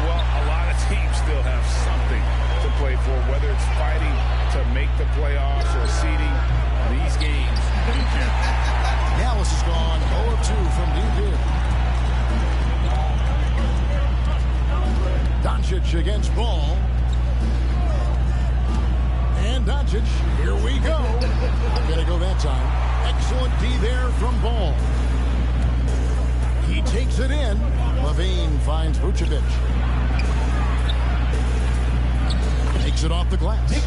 Speaker 12: Well, a lot of teams still have something to play for, whether it's fighting to make the playoffs or seeding these games.
Speaker 11: Dallas is gone 0-2 from deep here. Doncic against Ball. And Doncic, here we go. Gonna go that time. Excellent D there from Ball. He takes it in. Levine finds Vucevic. Takes it off the glass.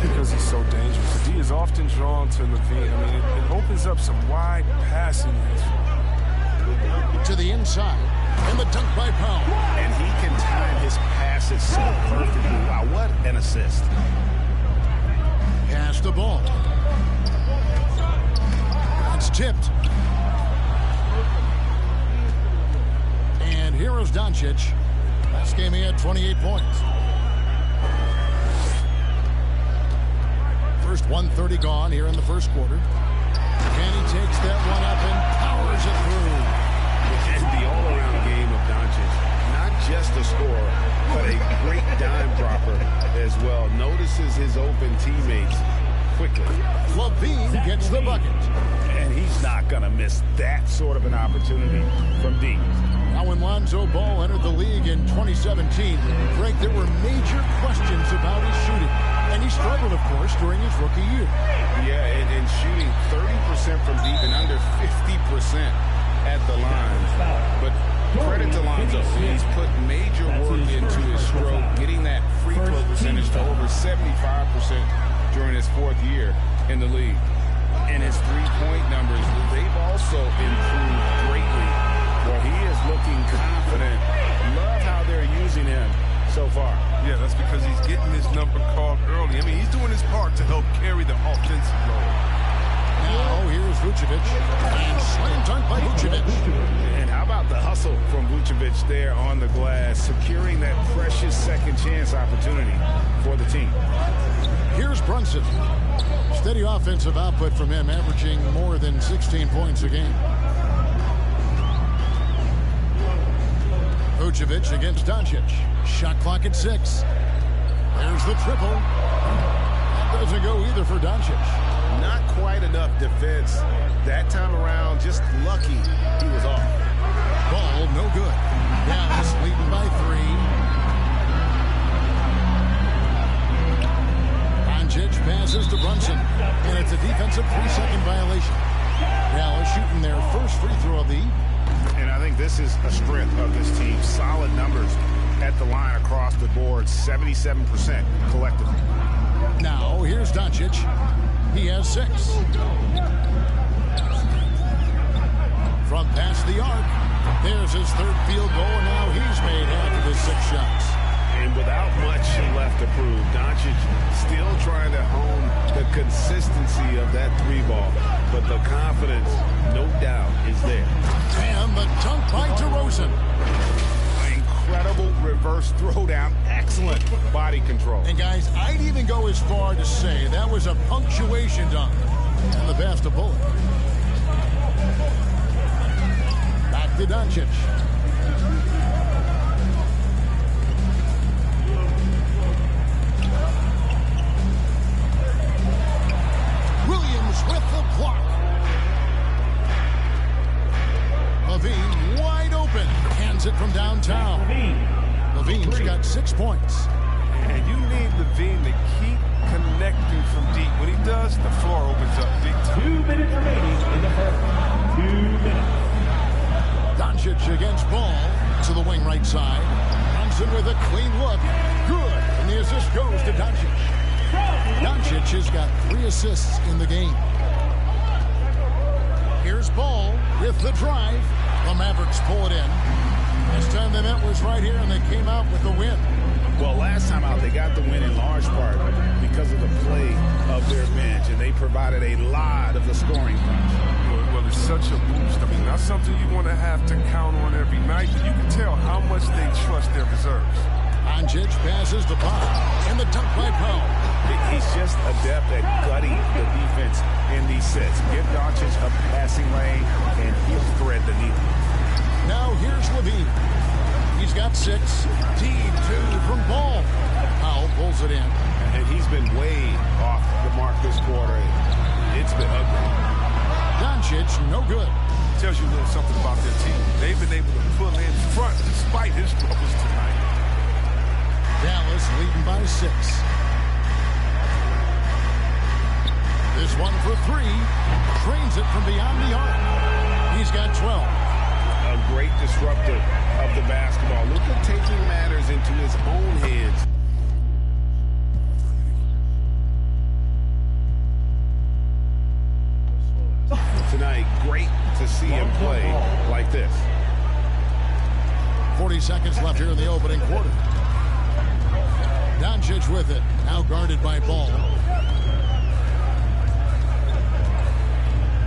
Speaker 4: Because he's so dangerous. The D is often drawn to Levine. I mean, it opens up some wide passing lanes.
Speaker 11: To the inside. And the dunk by Powell.
Speaker 12: And he can time his passes so perfectly. Wow, what an assist.
Speaker 11: Pass the ball. It's tipped. And here is Doncic. Last game he had 28 points. First 1:30 gone here in the first quarter. And he takes that one up and powers it through.
Speaker 12: And the all-around game of Doncic. Not just a scorer, but a great dime dropper as well, notices his open teammates quickly.
Speaker 11: LaVine gets the bucket.
Speaker 12: And he's not going to miss that sort of an opportunity from deep.
Speaker 11: Now, when Lonzo Ball entered the league in 2017, Greg, there were major questions about his shooting. And he struggled, of course, during his rookie year.
Speaker 12: Yeah, and shooting 30% from deep and under 50% at the line. But credit to Lonzo. He's put major work into his stroke, getting that free throw percentage to over 75% during his 4th year in the league. And his three-point numbers, they've also improved greatly. Well, he is looking confident. Love how they're using him so far.
Speaker 1: Yeah, that's because he's getting his number called early. I mean, he's doing his part to help carry the offensive load.
Speaker 11: Now, here's Vucevic. And slam dunk by Vucevic.
Speaker 12: And how about the hustle from Vucevic there on the glass, securing that precious second chance opportunity for the team.
Speaker 11: Here's Brunson. Steady offensive output from him, averaging more than 16 points a game. Vucevic against Doncic. Shot clock at 6. There's the triple. That doesn't go either for Doncic.
Speaker 12: Not quite enough defense that time around. Just lucky he was off.
Speaker 11: Ball no good. Dallas leading by 3. Doncic passes to Brunson, and it's a defensive 3-second violation. Dallas shooting their first free throw of the evening.
Speaker 12: And I think this is a strength of this team. Solid numbers at the line across the board, 77% collectively.
Speaker 11: Now, here's Doncic. He has 6. From past the arc, there's his 3rd field goal, and now he's made half of his 6 shots.
Speaker 12: And without much left to prove, Doncic still trying to hone the consistency of that 3-ball. But the confidence, no doubt, is there.
Speaker 11: And the dunk by DeRozan.
Speaker 12: Incredible reverse throwdown. Excellent body control.
Speaker 11: And guys, I'd even go as far to say that was a punctuation dunk on the pass to Bullock. Back to Doncic. Williams with the block. LaVine wide open. Hands it from downtown. LaVine's got 6 points.
Speaker 1: And you need LaVine to keep connecting from deep. When he does, the floor opens up big time.
Speaker 9: 2 minutes remaining in the first. 2 minutes.
Speaker 11: Doncic against Ball to the wing right side. Brunson with a clean look. Good. And the assist goes to Doncic. Doncic has got 3 assists in the game. Here's Ball with the drive. The Mavericks pull it in. This time they met was right here, and they came out with the win.
Speaker 12: Well, last time out, they got the win in large part because of the play of their bench, and they provided a lot of the scoring punch.
Speaker 1: Well, it's such a boost. I mean, not something you want to have to count on every night, but you can tell how much they trust their reserves.
Speaker 11: Doncic passes to Powell, and the dunk by Powell.
Speaker 12: He's just adept at gutting the defense in these sets. Give Doncic a passing lane, and he'll thread the needle.
Speaker 11: Now here's LaVine. He's got 6. D2 from Ball. Powell pulls it in.
Speaker 12: And he's been way off the mark this quarter. It's been ugly.
Speaker 11: Doncic, no good.
Speaker 1: Tells you a little something about their team. They've been able to pull in front despite his troubles tonight.
Speaker 11: Dallas leading by 6. This one for 3. Trains it from beyond the arc. He's got 12.
Speaker 12: A great disruptor of the basketball. Luka taking matters into his own hands. Tonight, great to see him play like this.
Speaker 11: 40 seconds left here in the opening quarter. Doncic with it. Now guarded by Ball.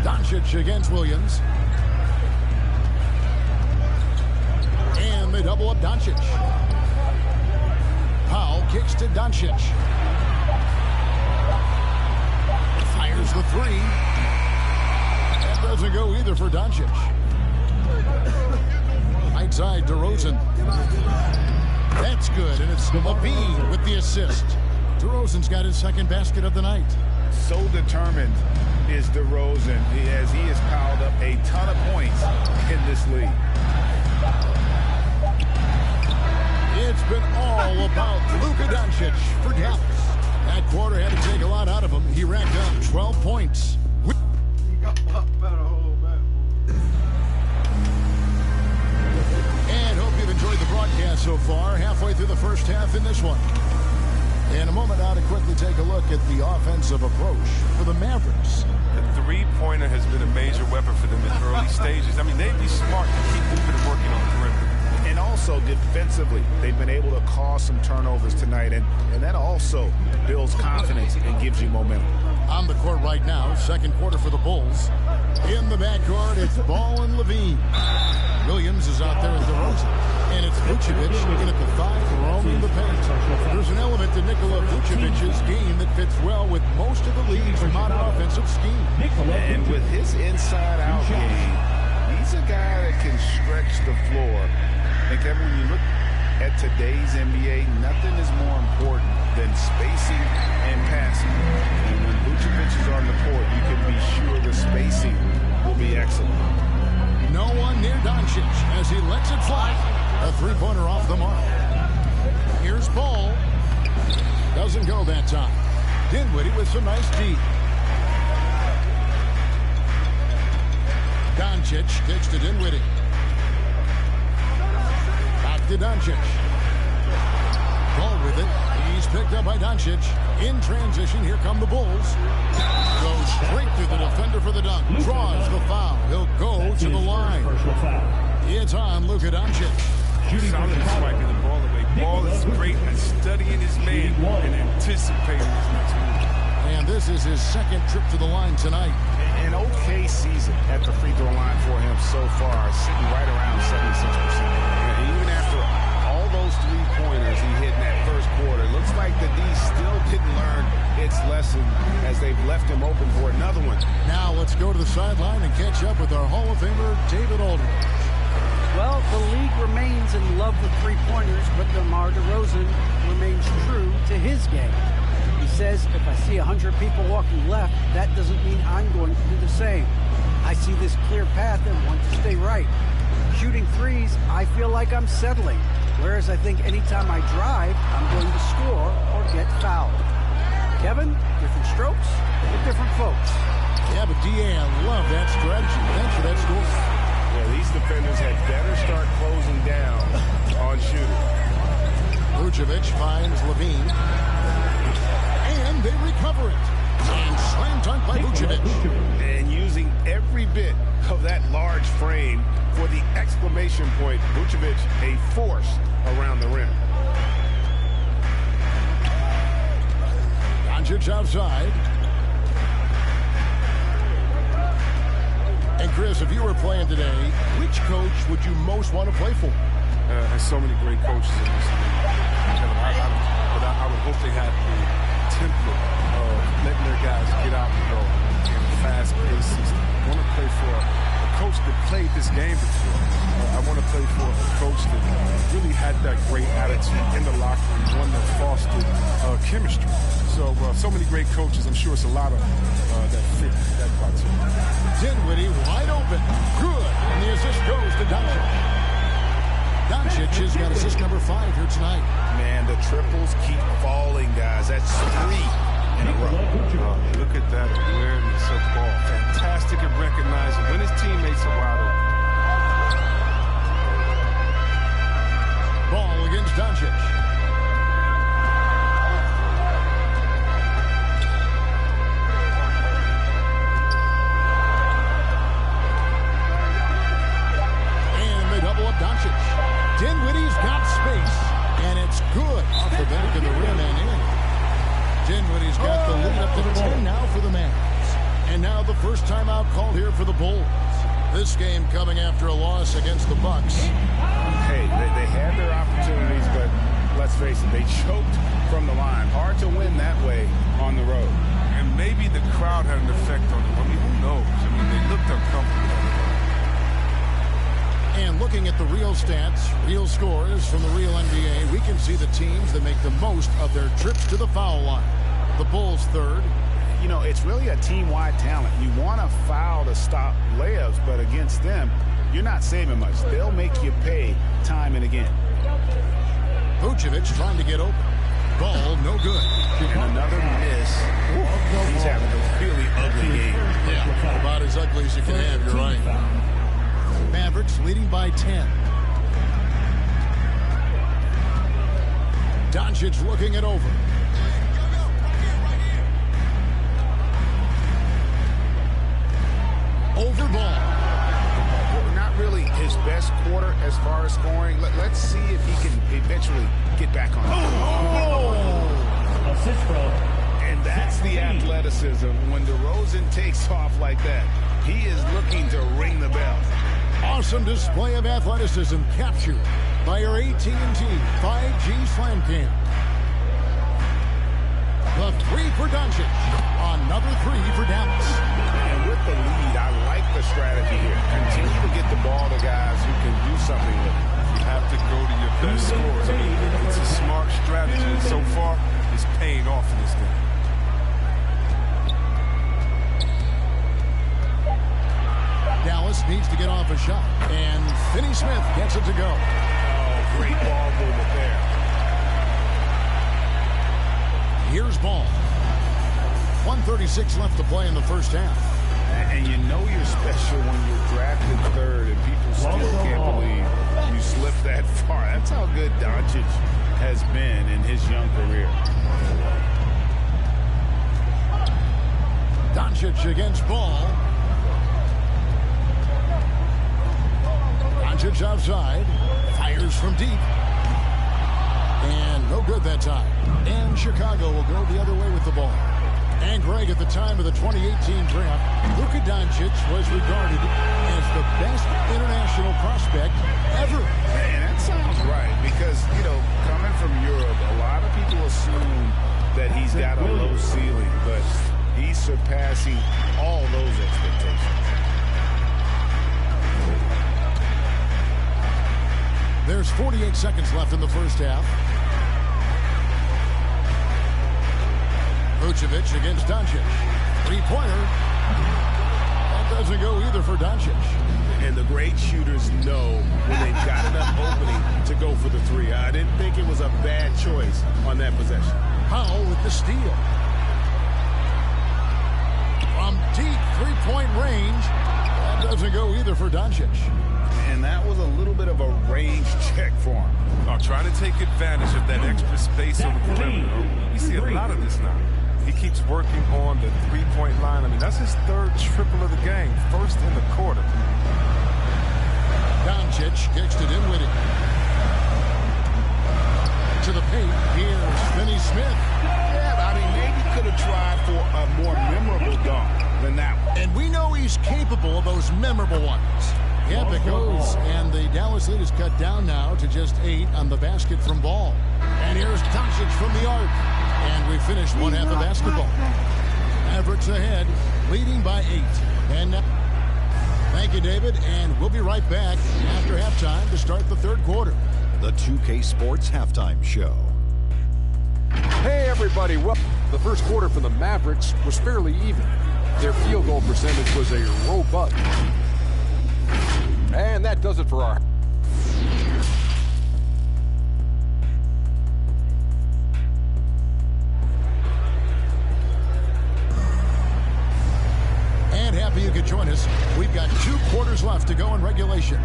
Speaker 11: Doncic against Williams. And they double up Doncic. Powell kicks to Doncic. Fires the 3. That doesn't go either for Doncic. Right side, DeRozan. That's good, and it's Levine with the assist. DeRozan's got his second basket of the night.
Speaker 12: So determined is DeRozan as he has piled up a ton of points in this league.
Speaker 11: It's been all about Luka Doncic for Dallas. That quarter had to take a lot out of him. He racked up 12 points. And hope you've enjoyed the broadcast so far. Halfway through the first half in this one. In a moment now to quickly take a look at the offensive approach for the Mavericks.
Speaker 13: The three-pointer has been a major weapon for them in early stages. I mean, they'd be smart to keep moving and working on the perimeter.
Speaker 12: And also defensively, they've been able to cause some turnovers tonight, and that also builds confidence and gives you momentum.
Speaker 11: On the court right now, second quarter for the Bulls. In the backcourt, it's Ball and Levine. Williams is out there at DeRozan. And it's Vucevic in at the 5, roaming the paint. There's an element to Nikola Vucevic's game that fits well with most of the league's modern offensive scheme.
Speaker 12: And with his inside-out game, he's a guy that can stretch the floor. And Kevin, when you look at today's NBA, nothing is more important than spacing and passing. And when Vucevic is on the court, you can be sure the spacing will be excellent.
Speaker 11: No one near Doncic as he lets it fly. A three-pointer off the mark. Here's Ball. Doesn't go that time. Dinwiddie with some nice D. Doncic kicks to Dinwiddie. Back to Doncic. Ball with it. He's picked up by Doncic. In transition, here come the Bulls. Goes straight through the defender for the dunk. Draws the foul. He'll go to the line. It's on Luka Doncic.
Speaker 13: Solid swiping the ball away. Ball is great at studying his man and anticipating his next move.
Speaker 11: And this is his second trip to the line tonight.
Speaker 12: An okay season at the free throw line for him so far, sitting right around 76%. And even after all those three-pointers he hit in that first quarter, it looks like the D still didn't learn its lesson as they've left him open for another one.
Speaker 11: Now let's go to the sideline and catch up with our Hall of Famer, David Aldridge.
Speaker 14: Well, the league remains in love with three-pointers, but DeMar DeRozan remains true to his game. He says, if I see 100 people walking left, that doesn't mean I'm going to do the same. I see this clear path and want to stay right. Shooting threes, I feel like I'm settling, whereas I think anytime I drive, I'm going to score or get fouled. Kevin, different strokes for different folks.
Speaker 11: Yeah, but D.A., I love that strategy. Thanks for that story.
Speaker 12: Yeah, these defenders had better start closing down on shooting.
Speaker 11: Vucevic finds Levine. And they recover it. And slam dunk by Vucevic.
Speaker 12: And using every bit of that large frame for the exclamation point, Vucevic a force around the rim.
Speaker 11: Doncic outside. And Chris, if you were playing today, which coach would you most want to play for?
Speaker 13: There's so many great coaches in this league. But I would hope they had the template of letting their guys get out and go in a fast-paced system. I want to play for a coach that played this game before. I want to play for a coach that really had that great attitude in the locker room, one that fostered chemistry. So many great coaches. I'm sure it's a lot of that fit that criteria.
Speaker 11: Dinwiddie wide open. Good. And the assist goes to Doncic. Doncic has got assist number 5 here tonight.
Speaker 12: Man, the triples keep falling, guys. That's 3 in a row.
Speaker 13: Look at that awareness of ball. Fantastic at recognizing when his teammates are wide open.
Speaker 11: Ball against Doncic. Doncic. Dinwiddie's got space, and it's good off the back of the rim and in. Dinwiddie's got the lead up to 10 now for the Mavs. And now the first timeout called here for the Bulls. This game coming after a loss against the Bucks.
Speaker 12: Hey, they had their opportunities, but let's face it, they choked from the line. Hard to win that way on the road.
Speaker 13: And maybe the crowd had an effect on them. I mean, who knows? I mean, they looked uncomfortable.
Speaker 11: And looking at the real stats, real scores from the real NBA, we can see the teams that make the most of their trips to the foul line. The Bulls third.
Speaker 12: You know, it's really a team-wide talent. You want to foul to stop layups, but against them, you're not saving much. They'll make you pay time and again.
Speaker 11: Vucevic trying to get open. Ball, no good.
Speaker 12: And another miss. He's having a really ugly game.
Speaker 11: Yeah, about as ugly as you can have, you're right. Mavericks leading by 10. Doncic looking it over. Over ball.
Speaker 12: Well, not really his best quarter as far as scoring. Let's see if he can eventually get back on.
Speaker 9: Assist from.
Speaker 12: And that's the athleticism. When DeRozan takes off like that, he is looking to ring the bell.
Speaker 11: Awesome display of athleticism captured by your AT&T 5G Slam Cam. The three for Doncic. Another three for Dallas.
Speaker 12: And with the lead, I like the strategy here. Continue to get the ball to guys who can do something with it.
Speaker 13: You have to go to your best scorers. I mean, it's a smart strategy. And so far, it's paying off in this game.
Speaker 11: Dallas needs to get off a shot. And Finney Smith gets it to go.
Speaker 12: Oh, great ball movement there.
Speaker 11: Here's Ball. 1:36 left to play in the first half.
Speaker 12: And you know you're special when you're drafted third and people still can't believe you slipped that far. That's how good Doncic has been in his young career.
Speaker 11: Doncic against Ball. Doncic outside. Fires from deep. And no good that time. And Chicago will go the other way with the ball. And Greg, at the time of the 2018 draft, Luka Doncic was regarded as the best international prospect ever.
Speaker 12: And that sounds right because, you know, coming from Europe, a lot of people assume that he's got a low ceiling, but he's surpassing all those expectations.
Speaker 11: There's 48 seconds left in the first half. Vucevic against Doncic. Three-pointer. That doesn't go either for Doncic.
Speaker 12: And the great shooters know when they've got enough opening to go for the three. I didn't think it was a bad choice on that possession.
Speaker 11: Powell with the steal. From deep three-point range. That doesn't go either for Doncic.
Speaker 12: And that was a little bit of a range check for him.
Speaker 13: Trying to take advantage of that extra space on the perimeter. You see a lot of this now. He keeps working on the three-point line. I mean, that's his third triple of the game. First in the quarter.
Speaker 11: Doncic kicks it in with it. To the paint. Here's Finney Smith.
Speaker 12: Yeah, I mean, maybe could have tried for a more memorable dunk than that one.
Speaker 11: And we know he's capable of those memorable ones. Yep, it goes. And the Dallas lead is cut down now to just 8 on the basket from Ball. And here's Doncic from the arc. And we finished one half of basketball. Mavericks ahead, leading by 8. And thank you, David. And we'll be right back after halftime to start the third quarter.
Speaker 15: The 2K Sports Halftime Show.
Speaker 8: Hey, everybody. Well, the first quarter for the Mavericks was fairly even. Their field goal percentage was a robust. And that does it for our...
Speaker 11: And happy you could join us. We've got 2 quarters left to go in regulation.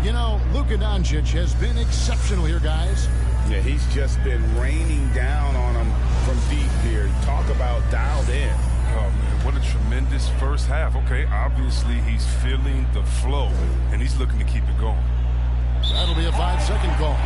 Speaker 11: You know, Luka Doncic has been exceptional here, guys.
Speaker 12: Yeah, he's just been raining down on them from deep here. Talk about dialed in.
Speaker 13: Oh, man, what a tremendous first half. Okay, obviously he's feeling the flow, and he's looking to keep it going.
Speaker 11: That'll be a 5-second call.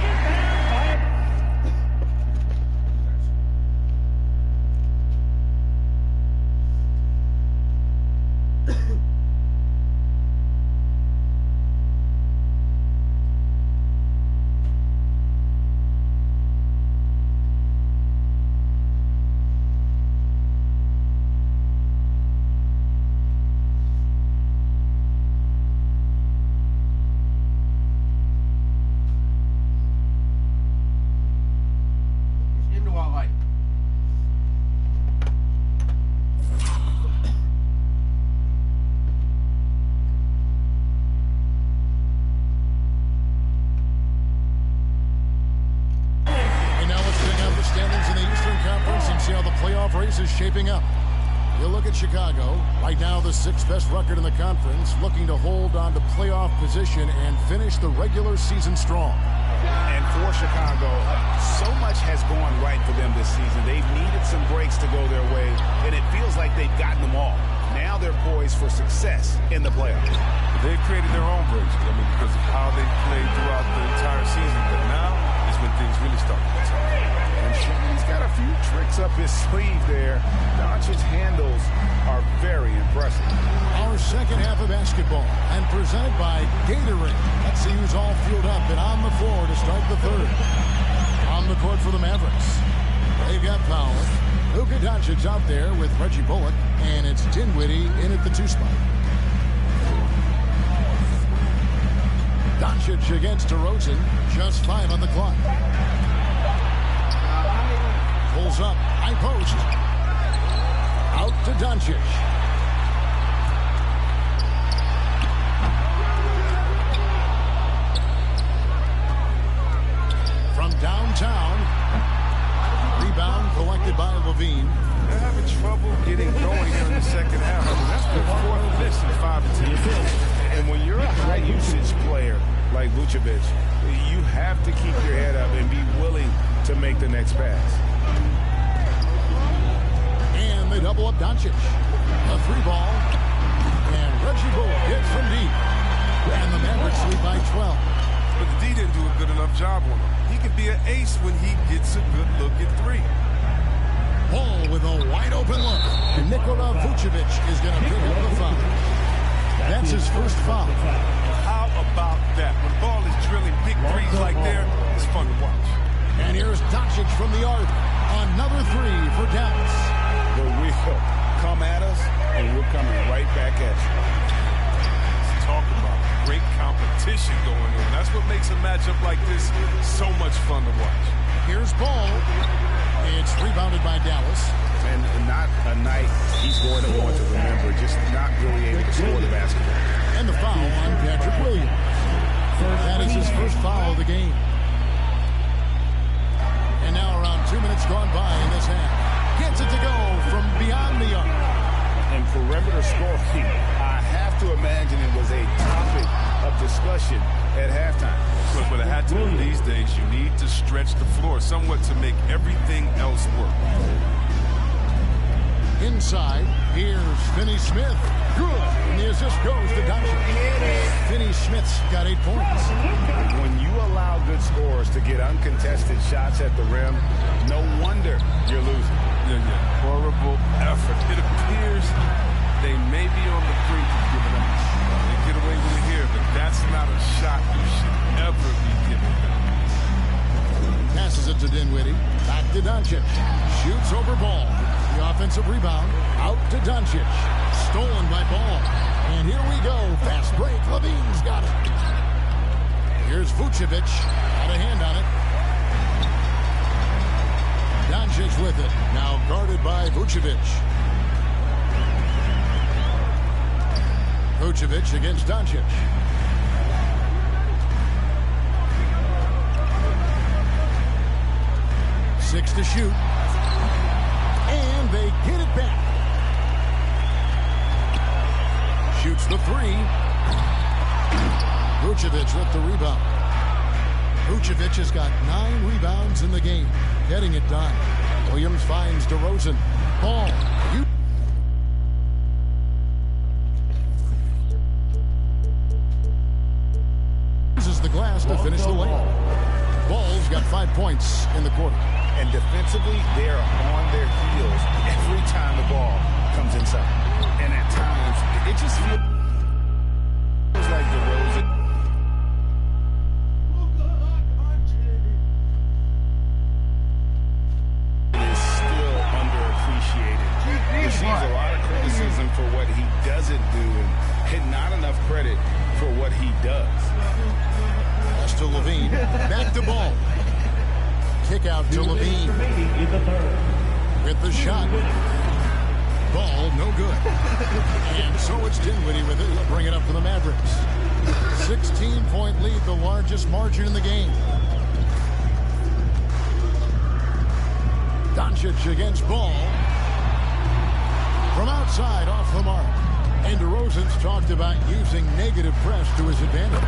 Speaker 16: do I like?
Speaker 11: And now let's check out the standings in the Eastern Conference and see how the playoff race is shaping up. You look at Chicago, right now the 6th best record in the conference, looking to hold on to playoff position and finish the regular season strong.
Speaker 12: And for Chicago, so much has gone right for them this season. They've needed some breaks to go their way, and it feels like they've gotten them all. Now they're poised for success in the playoffs.
Speaker 13: They created their own breaks, because of how they played throughout the entire season. But now is when things really start to get tough.
Speaker 12: And he's got a few tricks up his sleeve there. Doncic's handles are very impressive.
Speaker 11: Our second half of basketball, and presented by Gatorade. Let's see who's all fueled up and on the floor to start the third. On the court for the Mavericks, they've got Powell. Luka Doncic out there with Reggie Bullock, and it's Dinwiddie in at the 2 spot. Doncic against DeRozan, just 5 on the clock. Pulls up, high post. Out to Doncic. From downtown, rebound collected by Levine.
Speaker 13: They're having trouble getting going here in the second half. That's the 4th miss in 5 to 10 minutes.
Speaker 12: And when you're a high-usage player like Vucevic, you have to keep your head up and be willing to make the next pass.
Speaker 11: And they double up Doncic. A 3-ball. And Reggie Bullock hits from deep. And the Mavericks lead by 12.
Speaker 13: But the D didn't do a good enough job on him. He can be an ace when he gets a good look at 3.
Speaker 11: Ball with a wide-open look. And Nikola Vucevic is going to pick up the foul. That's his first foul.
Speaker 13: How about that? When the ball is drilling big threes like there, it's fun to watch.
Speaker 11: And here's Doncic from the arc. Another 3 for Dallas.
Speaker 12: The wheel come at us, and we're coming right back at you.
Speaker 13: Let's talk about great competition going on. That's what makes a matchup like this so much fun to watch.
Speaker 11: Here's Ball. It's rebounded by Dallas.
Speaker 12: And not a night he's going to want to remember, just not really able to score the basketball.
Speaker 11: And the foul on Patrick Williams. That is his first foul of the game. And now around 2 minutes gone by in this half. Gets it to go from beyond the arc.
Speaker 12: And perimeter scoring, I have to imagine it was a topic of discussion at halftime.
Speaker 13: Look, but it had to be these days. You need to stretch the floor somewhat to make everything else work.
Speaker 11: Inside, here's Finney-Smith. Good. And the assist goes to Doncic. Finney-Smith's got 8 points.
Speaker 12: When you allow good scorers to get uncontested shots at the rim, no wonder you're losing.
Speaker 13: Yeah. Horrible effort. It appears they may be on the brink of giving up. They get away with it here, but that's not a shot you should ever be giving up.
Speaker 11: Passes it to Dinwiddie. Back to Doncic. Shoots over Ball. The offensive rebound. Out to Doncic. Stolen by Ball. And here we go. Fast break. Levine's got it. Here's Vucevic. Got a hand on it. Doncic with it. Now guarded by Vucevic. Vucevic against Doncic. Six to shoot. And they get it back. Shoots the 3. Vucevic with the rebound. Vucevic has got 9 rebounds in the game. Getting it done. Williams finds DeRozan. Ball. Uses the glass to finish the layup. Ball's got 5 points in the quarter.
Speaker 12: And defensively, they are on their heels every time the ball comes inside. And at times, it just feels like DeRozan is still underappreciated. He receives a lot of criticism for what he doesn't do and not enough credit for what he does.
Speaker 11: That's to Levine. Back to Ball. Kick out to Levine. good. And so it's Dinwiddie with it. He'll bring it up for the Mavericks. 16-point lead, the largest margin in the game. Doncic against Ball. From outside, off the mark. And DeRozan's talked about using negative press to his advantage.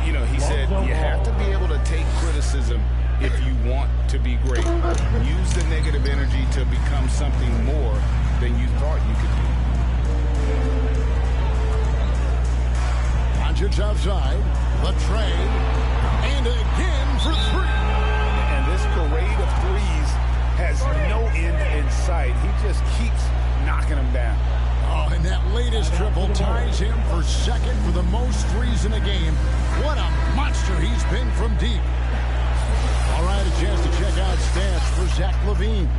Speaker 12: You know, he said you have to be able to take criticism if you want to be great. Use the negative energy to become something more than you thought you could be.
Speaker 11: Doncic outside. The trade. And again for three.
Speaker 12: And this parade of threes has no end in sight. He just keeps knocking them down.
Speaker 11: Oh, and that latest triple ties him for second for the most threes in a game. What a monster he's been from deep. All right, a chance to check out stats for Zach LaVine.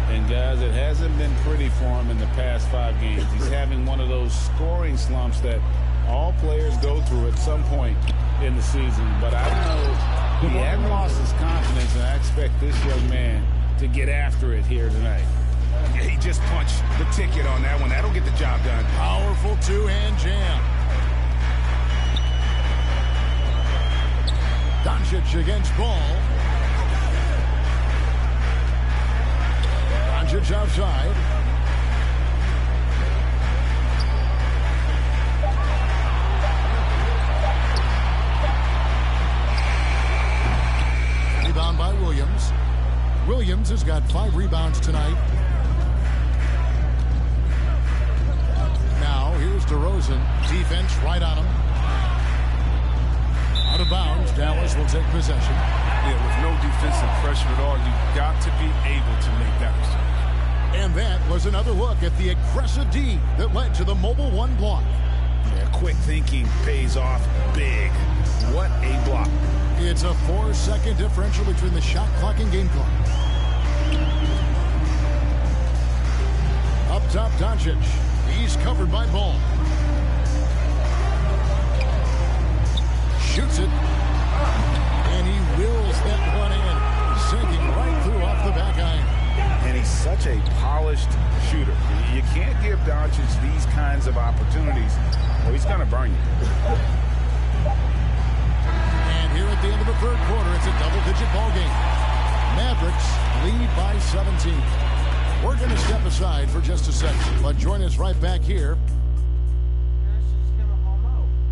Speaker 12: And guys, it hasn't been pretty for him in the past 5 games. He's having one of those scoring slumps that all players go through at some point in the season. But I know he hadn't lost his confidence, and I expect this young man to get after it here tonight.
Speaker 16: Yeah, he just punched the ticket on that one. That'll get the job done.
Speaker 11: Powerful two-hand jam. Doncic against Ball. Doncic outside. Rebound by Williams. Williams has got 5 rebounds tonight. Now, here's DeRozan. Defense right on him. Out of bounds. Dallas will take possession.
Speaker 13: Yeah, with no defensive pressure at all, you've got to be able to make that mistake.
Speaker 11: And that was another look at the aggressive D that led to the Mobile One block.
Speaker 16: Yeah, quick thinking pays off big. What a block.
Speaker 11: It's a 4-second differential between the shot clock and game clock. Up top, Doncic. He's covered by Ball. Shoots it. And he wills that one in. Sinking right through off the back iron.
Speaker 16: And he's such a polished shooter. You can't give Doncic these kinds of opportunities, or he's going to burn you.
Speaker 11: And here at the end of the third quarter, it's a double-digit ball game. Mavericks lead by 17. We're going to step aside for just a second, but join us right back here.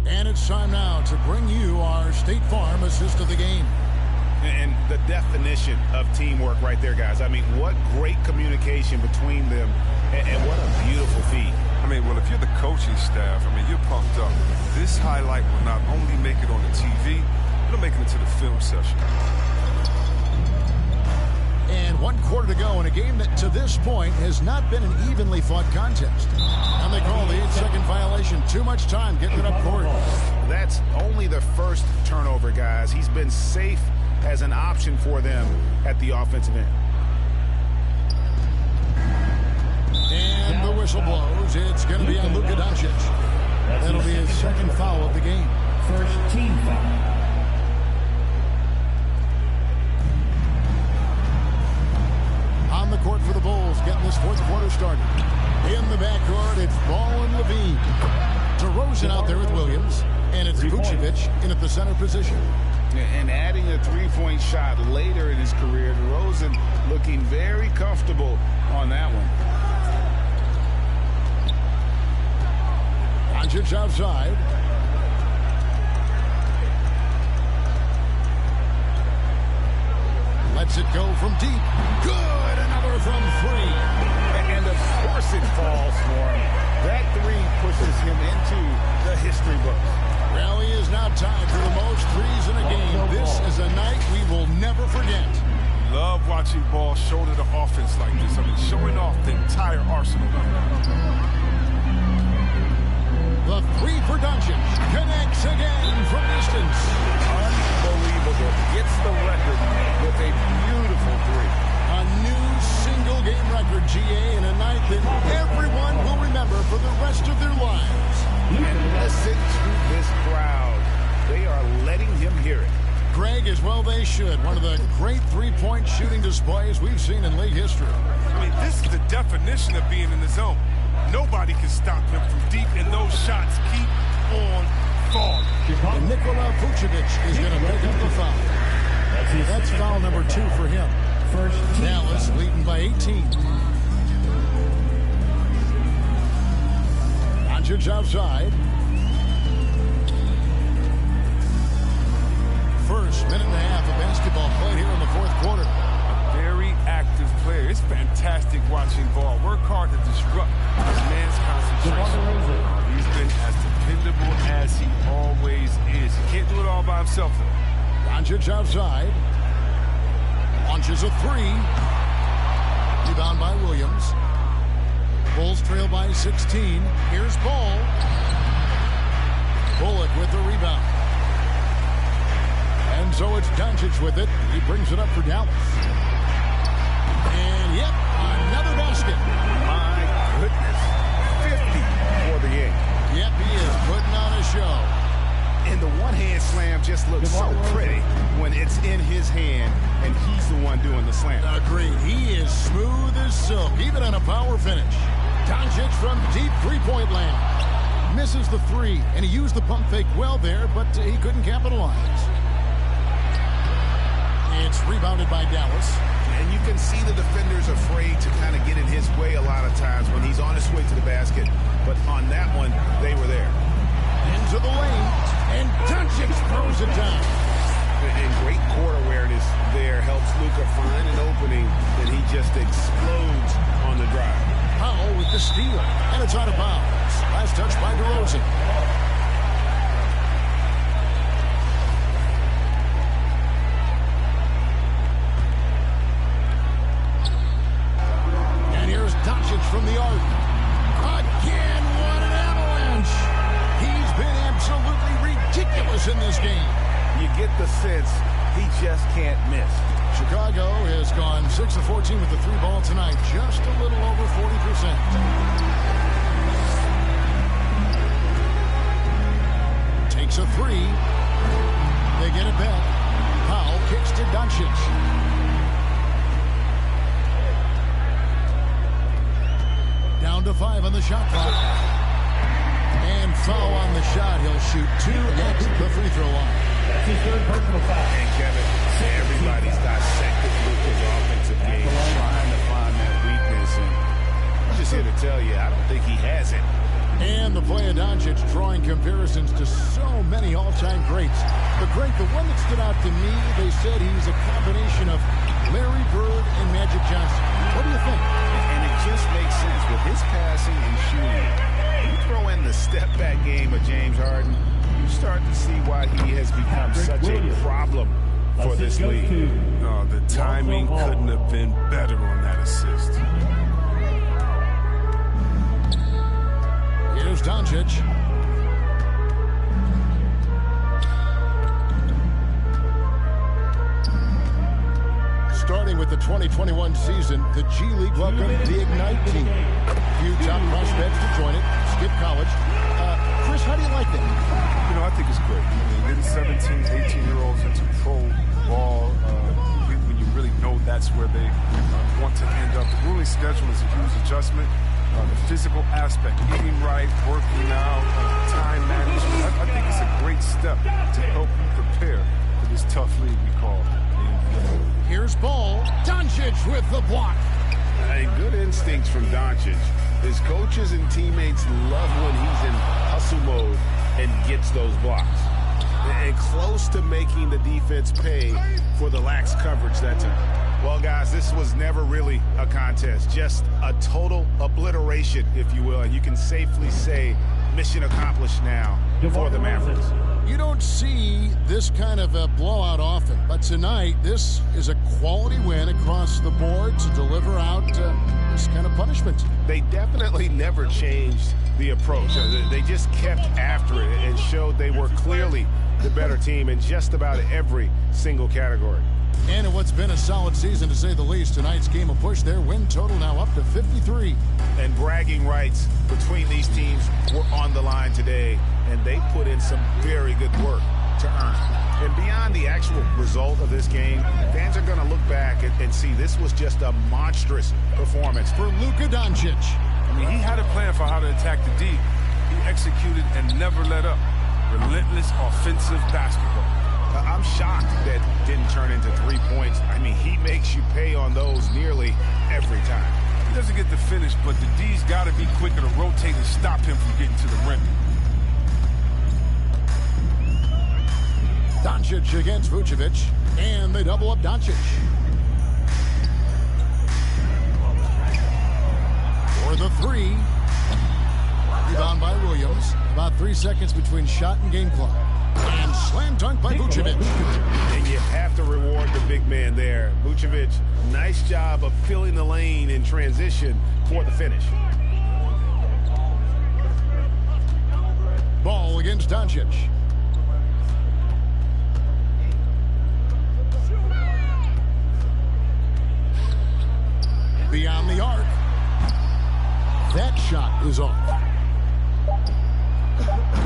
Speaker 11: And it's time now to bring you our State Farm assist of the game.
Speaker 16: And the definition of teamwork right there, guys. I mean, what great communication between them, and what a beautiful feat.
Speaker 13: I mean, well, if you're the coaching staff, I mean, you're pumped up. This highlight will not only make it on the TV, it'll make it into the film session.
Speaker 11: And 1 quarter to go in a game that to this point has not been an evenly fought contest. And they call the 8-second violation. Too much time getting it up court.
Speaker 16: That's only the first turnover, guys. He's been safe as an option for them at the offensive end.
Speaker 11: And the whistle blows. It's going to be on Luka Doncic. That'll be his second foul of the game.
Speaker 9: First team foul.
Speaker 11: On the court for the Bulls, getting this fourth quarter started. In the backcourt, it's Ball and LaVine. DeRozan out there with Williams. And it's Vucevic in at the center position.
Speaker 16: And adding a three-point shot later in his career, DeRozan looking very comfortable on that one.
Speaker 11: Doncic outside. Lets it go from deep. Good! Another from 3.
Speaker 16: And of course it falls for him. That 3 pushes him into the history books.
Speaker 11: Well, he is now tied for the most threes in a game. This is a night we will never forget.
Speaker 13: Love watching Ball shoulder the offense like this. I mean, showing off the entire arsenal.
Speaker 11: The 3 for Doncic connects again from distance.
Speaker 16: Unbelievable. Gets the record with a beautiful 3.
Speaker 11: A new single-game record, GA, in a night that everyone will remember for the rest of their lives.
Speaker 16: And listen to this crowd. They are letting him hear it.
Speaker 11: Greg, as well they should. One of the great three-point shooting displays we've seen in league history.
Speaker 13: I mean, this is the definition of being in the zone. Nobody can stop him from deep, and those shots keep on falling.
Speaker 11: And Nikola Vucevic is going to pick up the foul. That's foul number 2 for him. Dallas leading by 18. Doncic outside. First minute and a half of basketball played here in the fourth quarter.
Speaker 13: A very active player. It's fantastic watching ball. Work hard to disrupt this man's concentration. He's been as dependable as he always is. He can't do it all by himself, though.
Speaker 11: Doncic outside. Launches a 3. Rebound by Williams. Bulls trail by 16. Here's Ball. Bullock with the rebound. And so it's Doncic with it. He brings it up for Dallas. And yep, another basket.
Speaker 16: My goodness. 50 for the Yankees.
Speaker 11: Yep, he is putting on a show.
Speaker 16: And the one-hand slam just looks so pretty when it's in his hand and he's the one doing the slam.
Speaker 11: Agreed. He is smooth as silk, even on a power finish. Doncic from deep three-point land. Misses the 3, and he used the pump fake well there, but he couldn't capitalize. It's rebounded by Dallas.
Speaker 16: And you can see the defenders afraid to kind of get in his way a lot of times when he's on his way to the basket. But on that one, they were there.
Speaker 11: Into the lane, and Doncic throws it down.
Speaker 16: And great court awareness there helps Luka find an opening, and he just explodes on the drive.
Speaker 11: Powell with the steal, and it's out of bounds. Last touch by DeRozan. And here's Doncic from the arc. Again, what an avalanche. He's been absolutely ridiculous in this game.
Speaker 16: You get the sense he just can't miss.
Speaker 11: Chicago has gone 6 of 14 with the 3 ball tonight, just a little over 40%. Takes a 3. They get it back. Powell kicks to Doncic. Down to 5 on the shot clock. And foul on the shot. He'll shoot 2 at the free throw line.
Speaker 9: That's his third personal foul.
Speaker 16: And Kevin, everybody's dissected Luka's offensive game, trying to find that weakness. And I'm just here to tell you, I don't think he has it.
Speaker 11: And the play of Doncic drawing comparisons to so many all-time greats. The one that stood out to me, they said he's a combination of Larry Bird and Magic Johnson. What do you think?
Speaker 16: And it just makes sense with his passing and shooting. You throw in the step-back game of James Harden, you start to see why he has become such a problem for this league.
Speaker 13: No, the timing couldn't have been better on that assist.
Speaker 11: Here's Doncic. Starting with the 2021 season, the G League welcomed the Ignite team. Few top prospects to join it. Skip college. Chris, how do you like that?
Speaker 13: You know, I think it's great. I mean, getting 17, 18-year-olds into pro ball, when you really know that's where they want to end up. The ruling schedule is a huge adjustment. The physical aspect, eating right, working out, time management. I think it's a great step to help you prepare for this tough league we call the NBA.
Speaker 11: Here's Ball. Doncic with the block.
Speaker 16: Hey, good instincts from Doncic. His coaches and teammates love when he's in hustle mode and gets those blocks. And close to making the defense pay for the lax coverage that time. Well, guys, this was never really a contest. Just a total obliteration, if you will. And you can safely say mission accomplished now for the Mavericks.
Speaker 11: You don't see this kind of a blowout often, but tonight this is a quality win across the board to deliver out this kind of punishment.
Speaker 16: They definitely never changed the approach. They just kept after it and showed they were clearly the better team in just about every single category.
Speaker 11: And in what's been a solid season, to say the least, tonight's game of push, their win total now up to 53.
Speaker 16: And bragging rights between these teams were on the line today, and they put in some very good work to earn it.
Speaker 12: And beyond the actual result of this game, fans are going to look back and see this was just a monstrous performance
Speaker 11: for Luka Doncic.
Speaker 13: I mean, he had a plan for how to attack the D. He executed and never let up. Relentless offensive basketball.
Speaker 12: I'm shocked that didn't turn into 3 points. I mean, he makes you pay on those nearly every time.
Speaker 13: He doesn't get the finish, but the D's got to be quicker to rotate and stop him from getting to the rim.
Speaker 11: Doncic against Vucevic, and they double up Doncic. For the three, rebound by Williams. About 3 seconds between shot and game clock. And slam dunk by Vucevic.
Speaker 16: And you have to reward the big man there. Vucevic, nice job of filling the lane in transition for the finish.
Speaker 11: Ball against Doncic. Beyond the arc. That shot is off.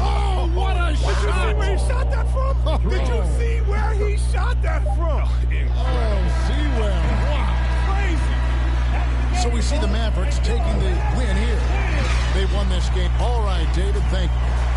Speaker 13: Oh, what a shot! Where he shot that from? Did you see where he shot that from?
Speaker 11: Oh, Sewell. Wow. Crazy. So we see the Mavericks taking the win here. They won this game. All right, David, thank you.